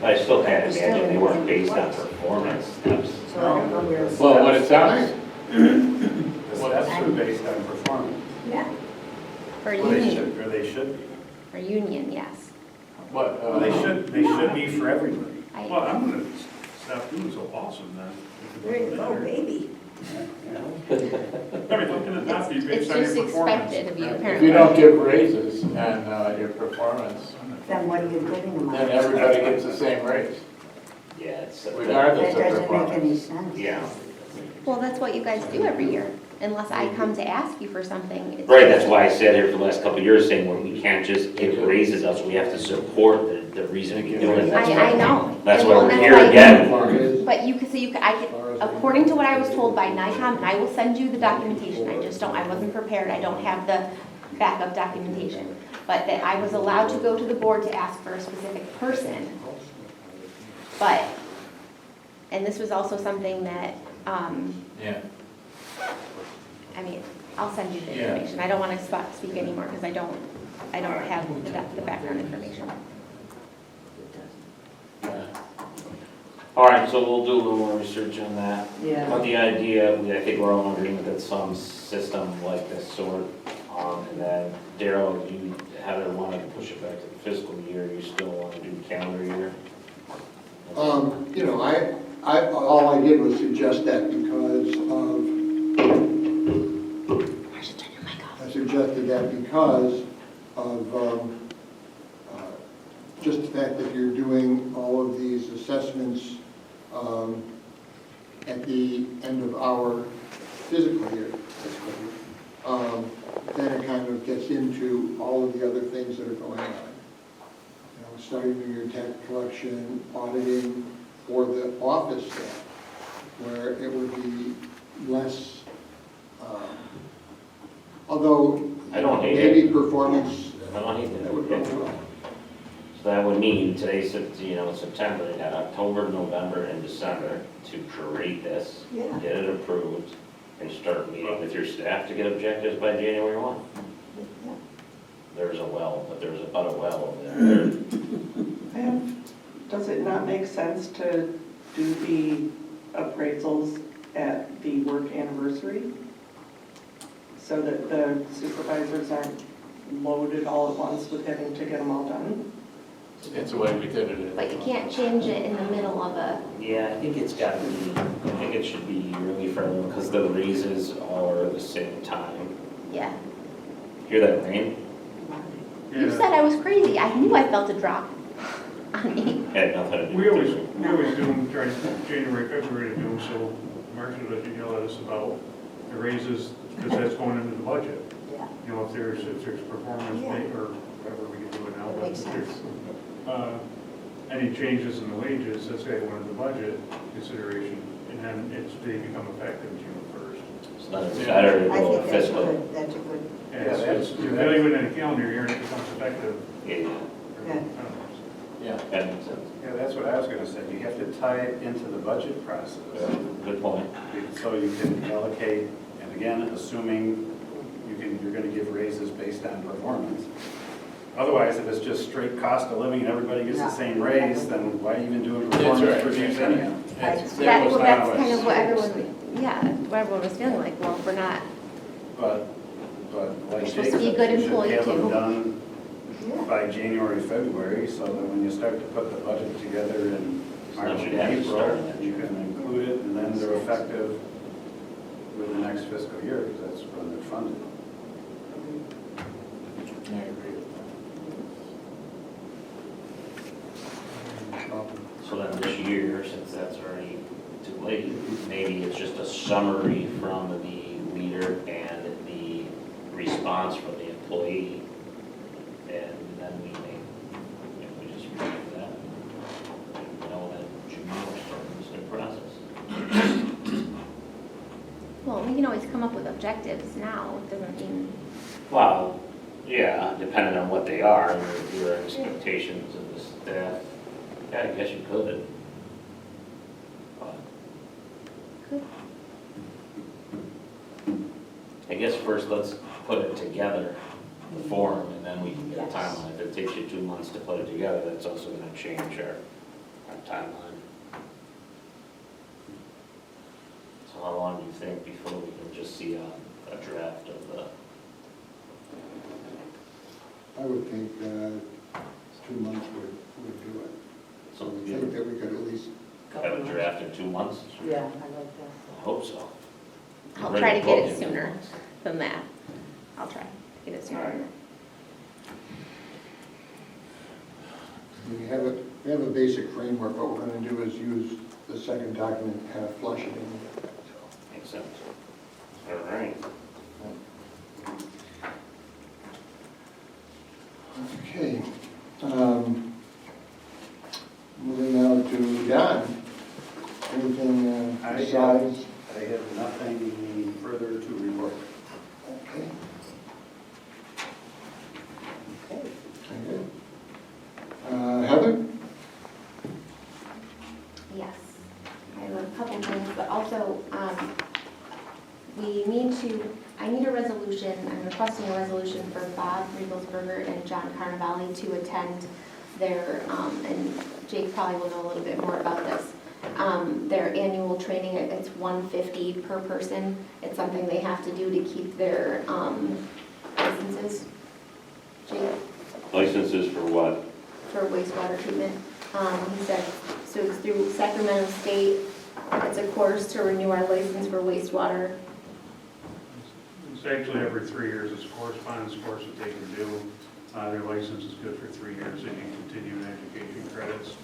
I still can't imagine they weren't based on performance steps. So I don't know where. Well, what it sounds, The steps are based on performance. Yeah. For Well, union, they should be. for union, yes. what, Well, they should be for everybody. Well, I, I'm gonna stop doing so awesome then. There you go, baby. I mean, how can it not be it's based on your just performance? expected of you Right. if apparently. you don't give raises and your performance, Then what are you giving them? then everybody gets the same raise, Yeah, it's. regardless That of doesn't make any performance. sense. Yeah. Well, that's what you guys do every year, unless I come to ask you for something. it's- Right, that's why I said here for the last couple of years, saying, well, we can't just give raises us, we have to support the reason we do it. I know. That's And why well, we're that's here why- again. But you could, so you could, I could, according to what I was told by NICOM, and I will send you the documentation, I wasn't prepared, I don't have the backup documentation. But that I was allowed to go to the board to ask for a specific person. But, and this was also something that, Yeah, I mean, I'll send you the Yeah. information. I don't want to speak anymore because I don't have the background information. All right, so we'll do a little more research on that. Yeah. But the idea, I think we're all in agreement that some system like this sort, and then Daryl, you Heather wanted to push it back to the fiscal year, you still want to do calendar year? You know, all I did was suggest that because of, I suggested that because of just the fact that you're doing all of these assessments at the end of our fiscal year. Then it kind of gets into all of the other things that are going on. You know, starting your tax collection, auditing for the office staff, where it would be less, although I don't hate maybe it. performance, I don't hate that would that. go well. So that would mean today's, September, you got October, November, and December to create this, Yeah. get it approved, and start meeting with your staff to get objectives by January 1. There's a well, but there's about a well over there. And does it not make sense to do the appraisals at the work anniversary? So that the supervisors aren't loaded all at once with having to get them all done? it's the way we did it. But you can't change it in the middle of a, Yeah, I think it's got to be, I think it should be really for everyone, because the raises are the same time. yeah. Hear that rain? You said I was crazy. I knew I felt a drop on me. Had nothing to do We with always it. do them during January, February to do them, so Marcia let you yell at us about the raises, because that's going into the budget. Yeah. You know, if there's performance Yeah. pay, or whatever we can do it now. That but makes if sense. there's, any changes in the wages, that's got to go into the budget consideration, and then they become effective June 1st. So then it's better to I go think that's fiscal. good, that's a good, And it's evaluated in a calendar year, and it becomes effective. Yeah, good. I don't know. Yeah, that makes sense. Yeah, that's what I was gonna say. You have to tie it into the budget process. Good point. So you can allocate, and again, assuming you're gonna give raises based on performance. Otherwise, if it's just straight cost of living and everybody gets the same raise, then why even doing That's performance right. reviews anyhow? It's- That, it was well, that's not kind of what always- everyone, yeah, what everyone was feeling like, well, if we're not, But like You're supposed Jake to be a said, good you should employee, have them too. done Yeah. by January, February, so that when you start to put the budget together in March So and you'd have to April, start in you can include it, and then they're effective with the next fiscal year, because that's when they're funded. I agree with that. maybe it's just a summary from the leader and the response from the employee. And then we may, we just review that. And know that June we're starting this new process. Well, we can always come up with objectives now, it doesn't mean, Well, yeah, depending on what they are, and your expectations of the staff, yeah, I guess you could. But Could. I guess first let's put it together, the form, and then we can get a timeline. If it takes you 2 months to put it together, that's also gonna change our timeline. So how long do you think before we can just see a draft of the, I would think 2 months would do it. So so I we think that we could at least, have a draft in 2 months? Yeah, I like I hope so. I'll Ready try to to get vote it in 2 sooner months. than that. I'll try to get it sooner than that. we have a basic framework. What we're going to do is use the second document and kind of flush it in. Makes sense. All right. Okay. Moving now to Don. Anything besides? I have nothing further to report. Okay. Okay. Very good. Heather? Yes, I have a couple things, but also, I need a resolution, I'm requesting a resolution for Bob Riegelsberger and John Carnavale to attend their, and Jake probably will know a little bit more about this, their annual training. It's $150 per person. It's something they have to do to keep their licenses. Jake? Licenses for what? For wastewater treatment. He said, so it's through Sacramento State. It's a course to renew our license for wastewater. It's actually every 3 years. It's a correspondence course that they can do. Their license is good for 3 years. They can continue in education credits.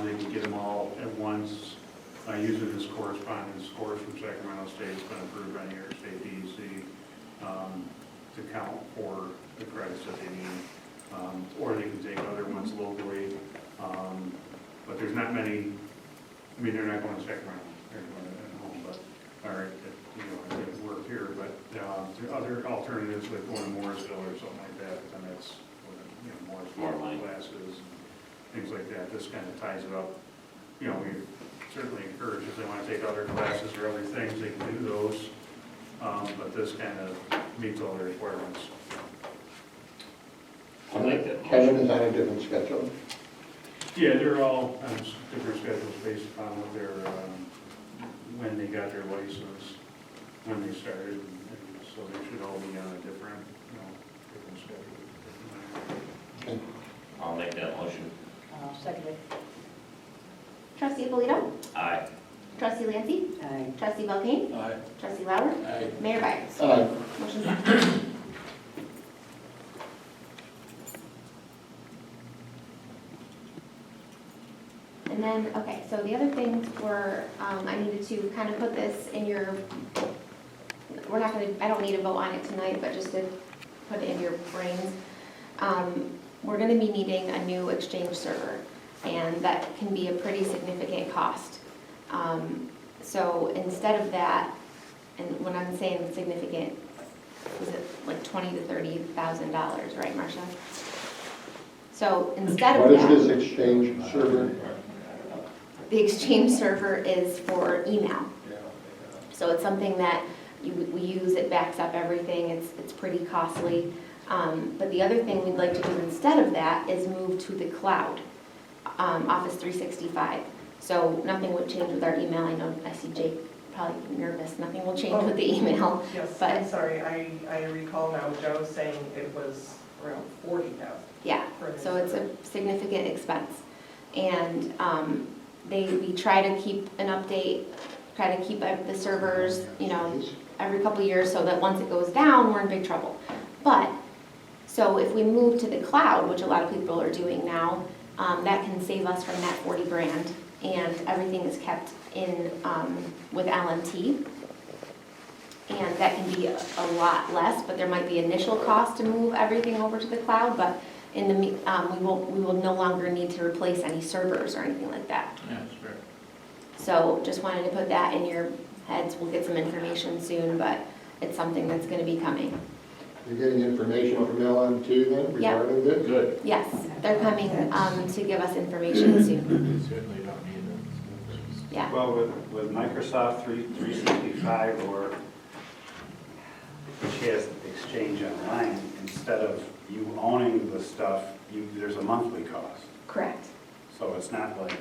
They can get them all at once using this correspondence course from Sacramento State. It's been approved by New York State DEC to count for the credits that they need. Or they can take other ones locally. But there's not many, I mean, they're not going to Sacramento, they're going at home, but, or, they work here, but there are other alternatives like going to Morrisville or something like that, but then that's, More Morrisville money. classes, things like that. This kind of ties it up. We certainly encourage if they want to take other classes or other things, they can do those. But this kind of meets all the requirements. I like that. Kevin is on a different schedule. Yeah, they're all on different schedules based upon what their, when they got their license, when they started, and so they should all be on a different, different schedule. Okay. I'll make that motion. Second it. Trustee Polito? Aye. Trustee Lancy? Aye. Trustee Belkane? Aye. Trustee Lauer? Aye. Mayor Byers? Aye. Motion passed. And then, okay, so the other things were, I needed to kind of put this in your, we're not gonna, I don't need to vote on it tonight, but just to put it in your brains. We're gonna be needing a new Exchange server, and that can be a pretty significant cost. So instead of that, and when I'm saying significant, is it like $20,000 to $30,000, right, Marcia? So instead of What that. is this Exchange server? The Exchange server is for email. So it's something that we use, it backs up everything, it's pretty costly. But the other thing we'd like to do instead of that is move to the cloud, Office 365. So nothing would change with our email. I know, I see Jake probably nervous, nothing will change with the email. Yes, But- I'm sorry, I recall now Joe saying it was around 40,000. Yeah, so it's a significant expense. And we try to keep an update, try to keep the servers, every couple of years so that once it goes down, we're in big trouble. But, so if we move to the cloud, which a lot of people are doing now, that can save us from that 40 grand and everything is kept in, with LMT. And that can be a lot less, but there might be initial cost to move everything over to the cloud, but in the, we will no longer need to replace any servers or anything like that. Yeah, sure. So just wanted to put that in your heads. We'll get some information soon, but it's something that's gonna be coming. You're getting information from LMT then Yeah. regarding this? Good. Yes, they're coming to give us information soon. We certainly don't need it. Yeah, Well, with Microsoft 365 or which has Exchange Online, instead of you owning the stuff, there's a monthly cost. correct. So it's not like,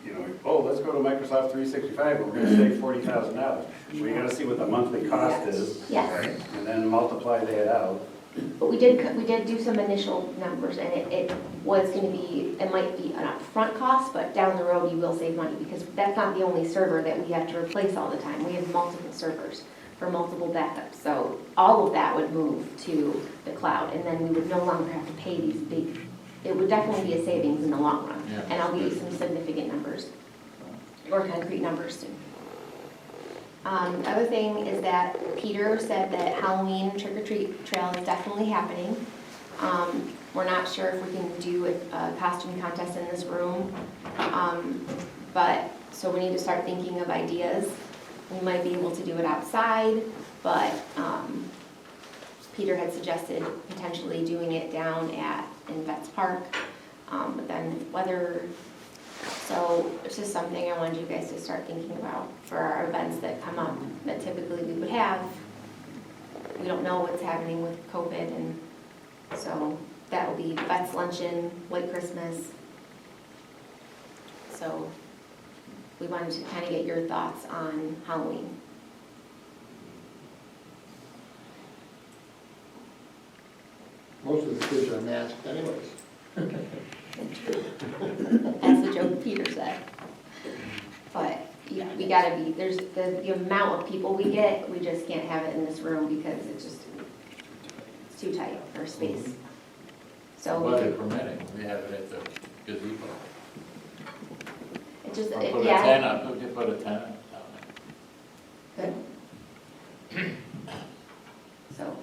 you know, oh, let's go to Microsoft 365, and we're gonna save $40,000. We gotta see what the monthly cost is. Yes. And then multiply that out. But we did do some initial numbers, and it was gonna be, it might be an upfront cost, but down the road you will save money, because that's not the only server that we have to replace all the time. We have multiple servers for multiple backups, so all of that would move to the cloud, and then we would no longer have to pay these big, it would definitely be a savings in the long run. Yeah. And I'll give you some significant numbers, or concrete numbers soon. The other thing is that Peter said that Halloween trick-or-treat trail is definitely happening. We're not sure if we can do a costume contest in this room, but, so we need to start thinking of ideas. We might be able to do it outside, but Peter had suggested potentially doing it down in Vets Park, but then weather. So it's just something I wanted you guys to start thinking about for our events that come up that typically we would have. We don't know what's happening with COVID, and so that will be Vets Luncheon, White Christmas. So we wanted to kind of get your thoughts on Halloween. Most of the kids are masked anyways. That's the joke Peter said. But yeah, we gotta be, there's the amount of people we get, we just can't have it in this room because it's too tight for space. So Weather permitting, we have it at the gazebo. it just, Or put a yeah, tent up, we could put a tent up down good. So,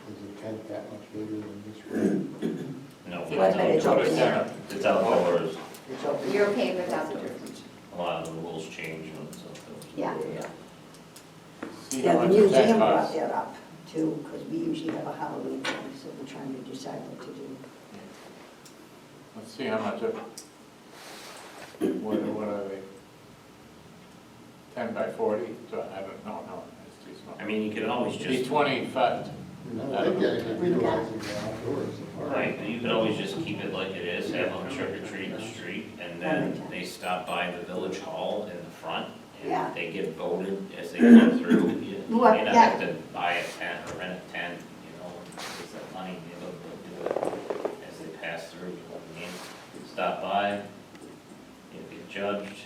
Is the tent that much bigger than this room? No, Well, but it's there. Put a open tent air. up. it's outdoors. It's open. you're okay if it's outdoors? A lot of the rules change when it's outdoors. Yeah. See Yeah, how the much a tent museum brought costs. that up too, because we usually have a Halloween thing, so we're trying to decide what to do. Let's see how much of, what are they? 10 by 40, so I don't know, no, it's too small. I mean, you could always Be just, 25, No, they get it utilizing the outdoors. right, you could always just keep it like it is, have them trick or treat in the street, and then they stop by the village hall in the front, Yeah. and they get voted as they come through. You Well, may not yeah. have to buy a tent or rent a tent, you know, it's that money, they'll do it as they pass through, you know what I mean? Stop by, you get judged,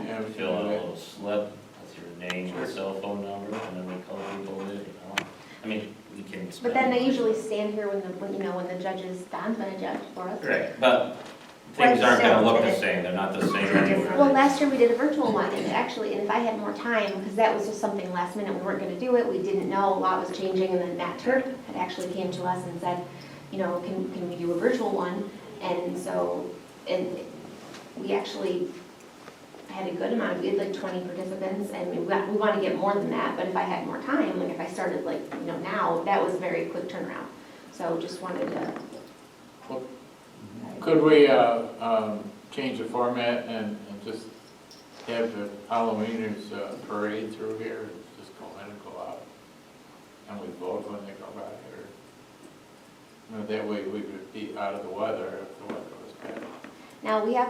yeah, we fill out a can do little slip with your name and cell phone number, and then we call people in, you know? I mean, we can. But then they usually stand here when the judges, Don's gonna judge for us. Right, but things aren't gonna look the same, they're not the same anywhere. Well, last year we did a virtual one, and actually, and if I had more time, because that was just something last minute, we weren't gonna do it, we didn't know, a lot was changing, and then Matt Turp had actually came to us and said, you know, can we do a virtual one? And so, and we actually had a good amount, we had like 20 participants, and we want to get more than that, but if I had more time, like if I started like, you know, now, that was a very quick turnaround. So just wanted to, Could we change the format and just have the Halloweeners parade through here, just go in and go out? And we vote when they go by, or, you know, that way we would be out of the weather if the weather was bad. now we have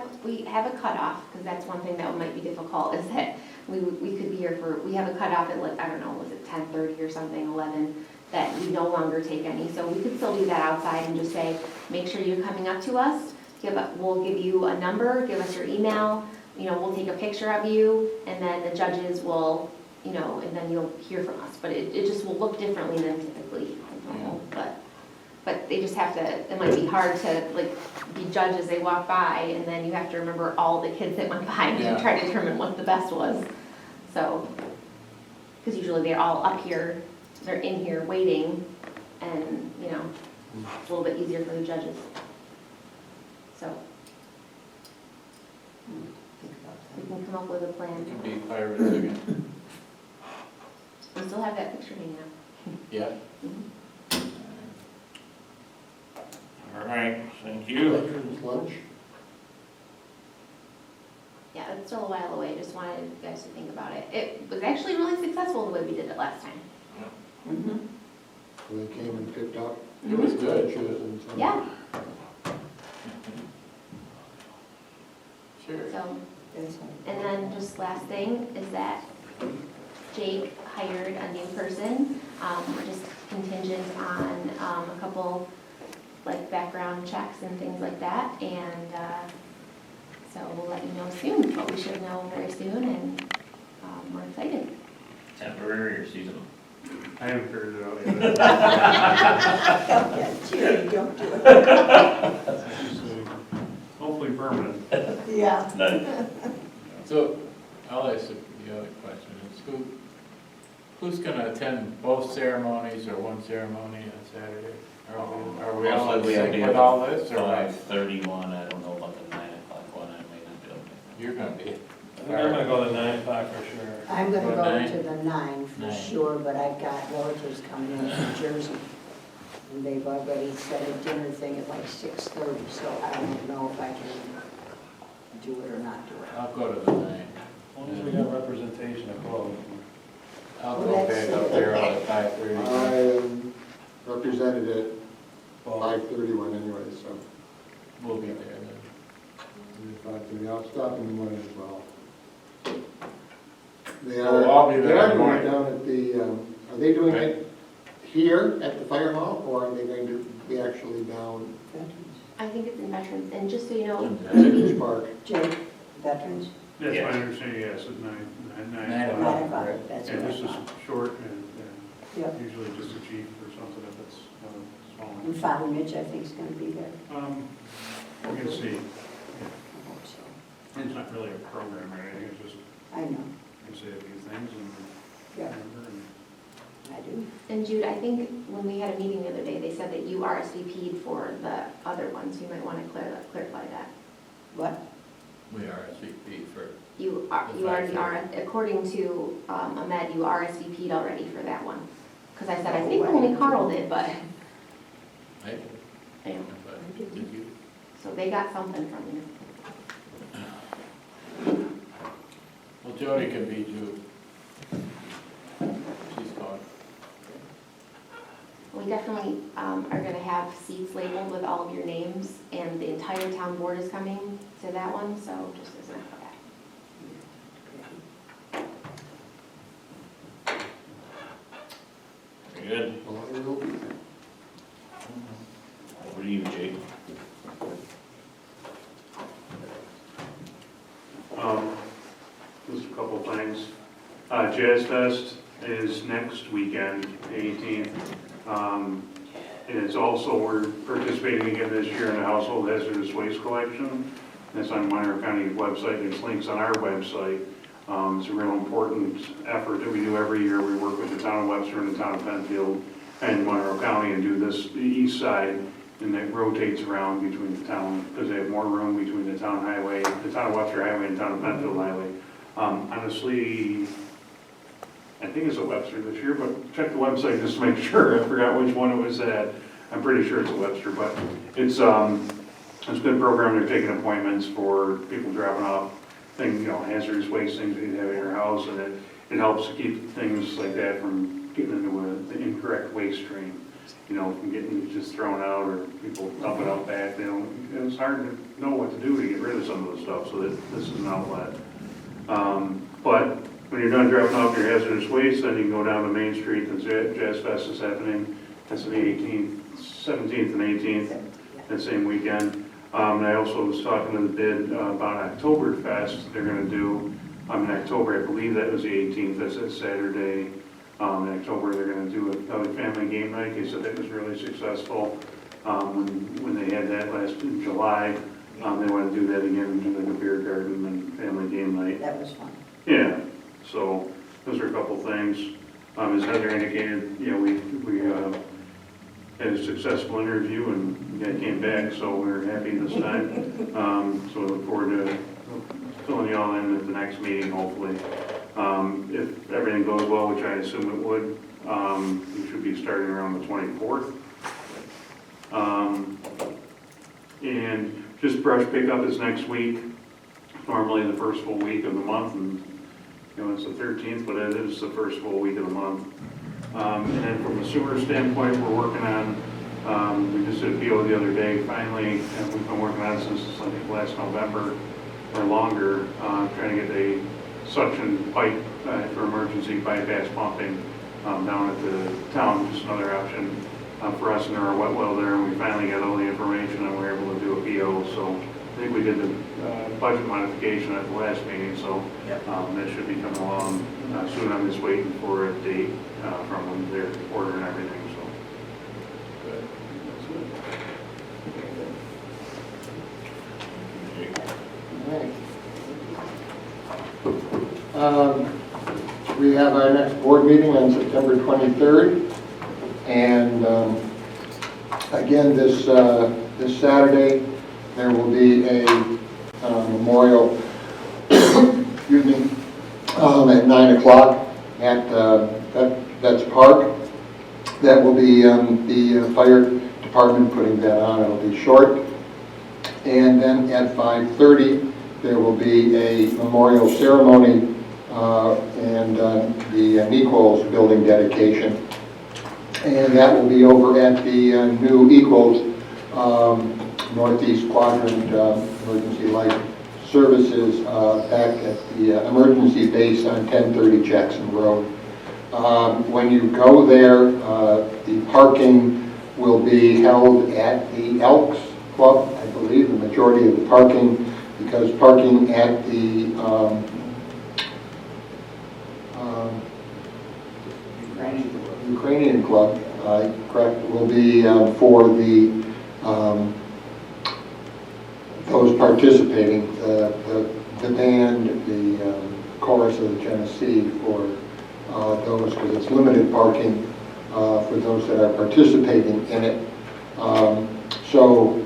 a cutoff, because that's one thing that might be difficult, is that we could be here for, we have a cutoff at like, I don't know, was it 10:30 or something, 11, that we no longer take any, so we could still do that outside and just say, make sure you're coming up to us, we'll give you a number, give us your email, you know, we'll take a picture of you, and then the judges will, you know, and then you'll hear from us, but it just will look differently than typically normal, but but they just have to, it might be hard to like be judged as they walk by, and then you have to remember all the kids that went by Yeah. to try to determine what the best was. So, because usually they're all up here, they're in here waiting, and, you know, it's a little bit easier for the judges. So, Think about we that. can come up with a It plan. could be pirates again. We still have that picture hanging up. Yeah. Mhm. All right, thank you. Veterans lunch? Yeah, it's still a while away, just wanted you guys to think about it. It was actually really successful the way we did it last time. Mhm. They came and picked up It was good. lunches and some. Yeah, Sure. so, That's and then just last thing is that Jake hired a new person, just contingent on, a couple, like, background checks and things like that, and, so we'll let you know soon, but we should know very soon, and, we're excited. Temporary or seasonal? I haven't figured it out yet. Yeah, Jerry, don't do it. Hopefully permanent. Yeah. None. So, I'll ask the other question, is who's gonna attend both ceremonies or one ceremony on Saturday? Are we all in Mostly we have sync to with have all this, or what? 5:31, I don't know about the 9 o'clock one, I may not be able to. You're gonna be. I think I'm gonna go to 9 o'clock for sure. I'm gonna Or go nine? to the 9 for Nine. sure, but I've got relatives coming in from Jersey. And they've already set a dinner thing at like 6:30, so I don't know if I can do it or not do it. I'll go to the 9. As long as we got representation of both. I'll Well, go back that's- up there at 5:30. I am represented at Well, 5:31 anyway, so We'll be there then. 5:30. I'll stop in the morning as well. They Oh, I'll be they there in are the doing it morning. down at the, are they doing it here at the fire hall, or are they going to be actually down I think it's in Veterans, and just so you know, at Beach Park? Jake, veterans, That's Yes. my understanding, yes, at 9 9 o'clock. 9 o'clock, that's And what I this is thought. short and Yep. usually just a chief or something if it's small. And Father Mitch, I think, is gonna be there. We're gonna see. I hope so. It's not really a program or anything, it's just, I know, you say a few things and yeah, remember and. I do. and Jude, I think when we had a meeting the other day, they said that you RSVP'd for the other ones, you might want to clarify that. What? We are SVP for, You The already 5:30. are, according to Ahmed, you RSVP'd already for that one. Because I said, I Oh, think I only didn't. Carl did, but, I did, yeah, but did you? so they got something from you. Well, Jody can be Jude. She's gone. We definitely are going to have seats labeled with all of your names, and the entire town board is coming to that one, so just as an FYI. Very good. Well, I will be there. Over to you, Jake. Just a couple things. Jazz Fest is next weekend, the 18th. And it's also, we're participating again this year in the Household Hazardous Waste Collection. That's on Monroe County website, there's links on our website. It's a real important effort that we do every year. We work with the town of Webster and the town of Penfield and Monroe County and do this, the east side, and it rotates around between the town, because they have more room between the town highway, the town of Webster highway and town of Penfield highway. Honestly, I think it's a Webster this year, but check the website just to make sure. I forgot which one it was at. I'm pretty sure it's a Webster, but it's a good program. They're taking appointments for people dropping off things, you know, hazardous waste things that you have in your house, and it helps to keep things like that from getting into the incorrect waste stream. You know, from getting just thrown out or people dump it out back. They don't, it's hard to know what to do to get rid of some of the stuff, so that this is an outlet. But when you're done dropping off your hazardous waste, then you can go down to Main Street, the Jazz Fest is happening. That's the 18th, 17th and 18th, that same weekend. And I also was talking to the bid about Oktoberfest they're gonna do, in October, I believe that was the 18th, that's a Saturday. In October, they're gonna do another family game night. They said that was really successful. When they had that last in July, they want to do that again, do like a beer garden and family game night. That was fun. Yeah, so those are a couple things. As Heather indicated, we had a successful interview and the guy came back, so we're happy this time. So we look forward to filling you all in at the next meeting, hopefully. If everything goes well, which I assume it would, we should be starting around the 24th. And just brush pickup is next week, normally the first full week of the month, and it's the 13th, but it is the first full week of the month. And then from a sewer standpoint, we're working on, we just did a PO the other day, finally, and we've been working on it since, I think, last November or longer, trying to get a suction pipe for emergency bypass pumping down at the town, just another option for us and our wet well there, and we finally got all the information and we were able to do a PO, so I think we did the budget modification at the last meeting, so that should be coming along soon. I'm just waiting for a date from them, their order and everything, so. Good. All right. We have our next board meeting on September 23rd, and again, this Saturday, there will be a memorial, excuse me, at 9 o'clock at Vets Park. That will be the fire department putting that on. It'll be short. And then at 5:30, there will be a memorial ceremony and the Equals building dedication. And that will be over at the new Equals Northeast Quadrant Emergency Light Services back at the emergency base on 1030 Jackson Road. When you go there, the parking will be held at the Elks Club, I believe, the majority of the parking, because parking at the Ukrainian Club, correct, will be for the those participating, the band, the chorus of the Genesee, for those, because it's limited parking for those that are participating in it. So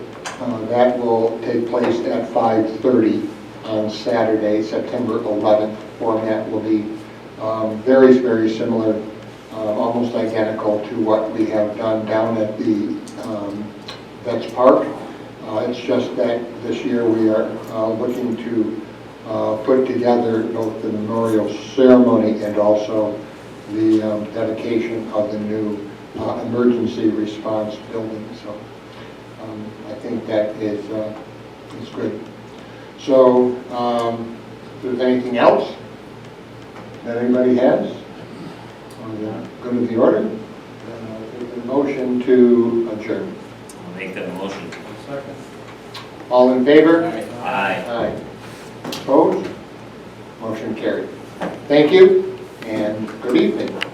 that will take place at 5:30 on Saturday, September 11th. Format will be very similar, almost identical to what we have done down at the Vets Park. It's just that this year we are looking to put together both the memorial ceremony and also the dedication of the new emergency response building. So I think that is good. So if there's anything else that anybody has, go to the order. There's a motion to adjourn. I'll make that motion. Second. All in favor? Aye. Aye. Opposed? Motion carried. Thank you, and good evening.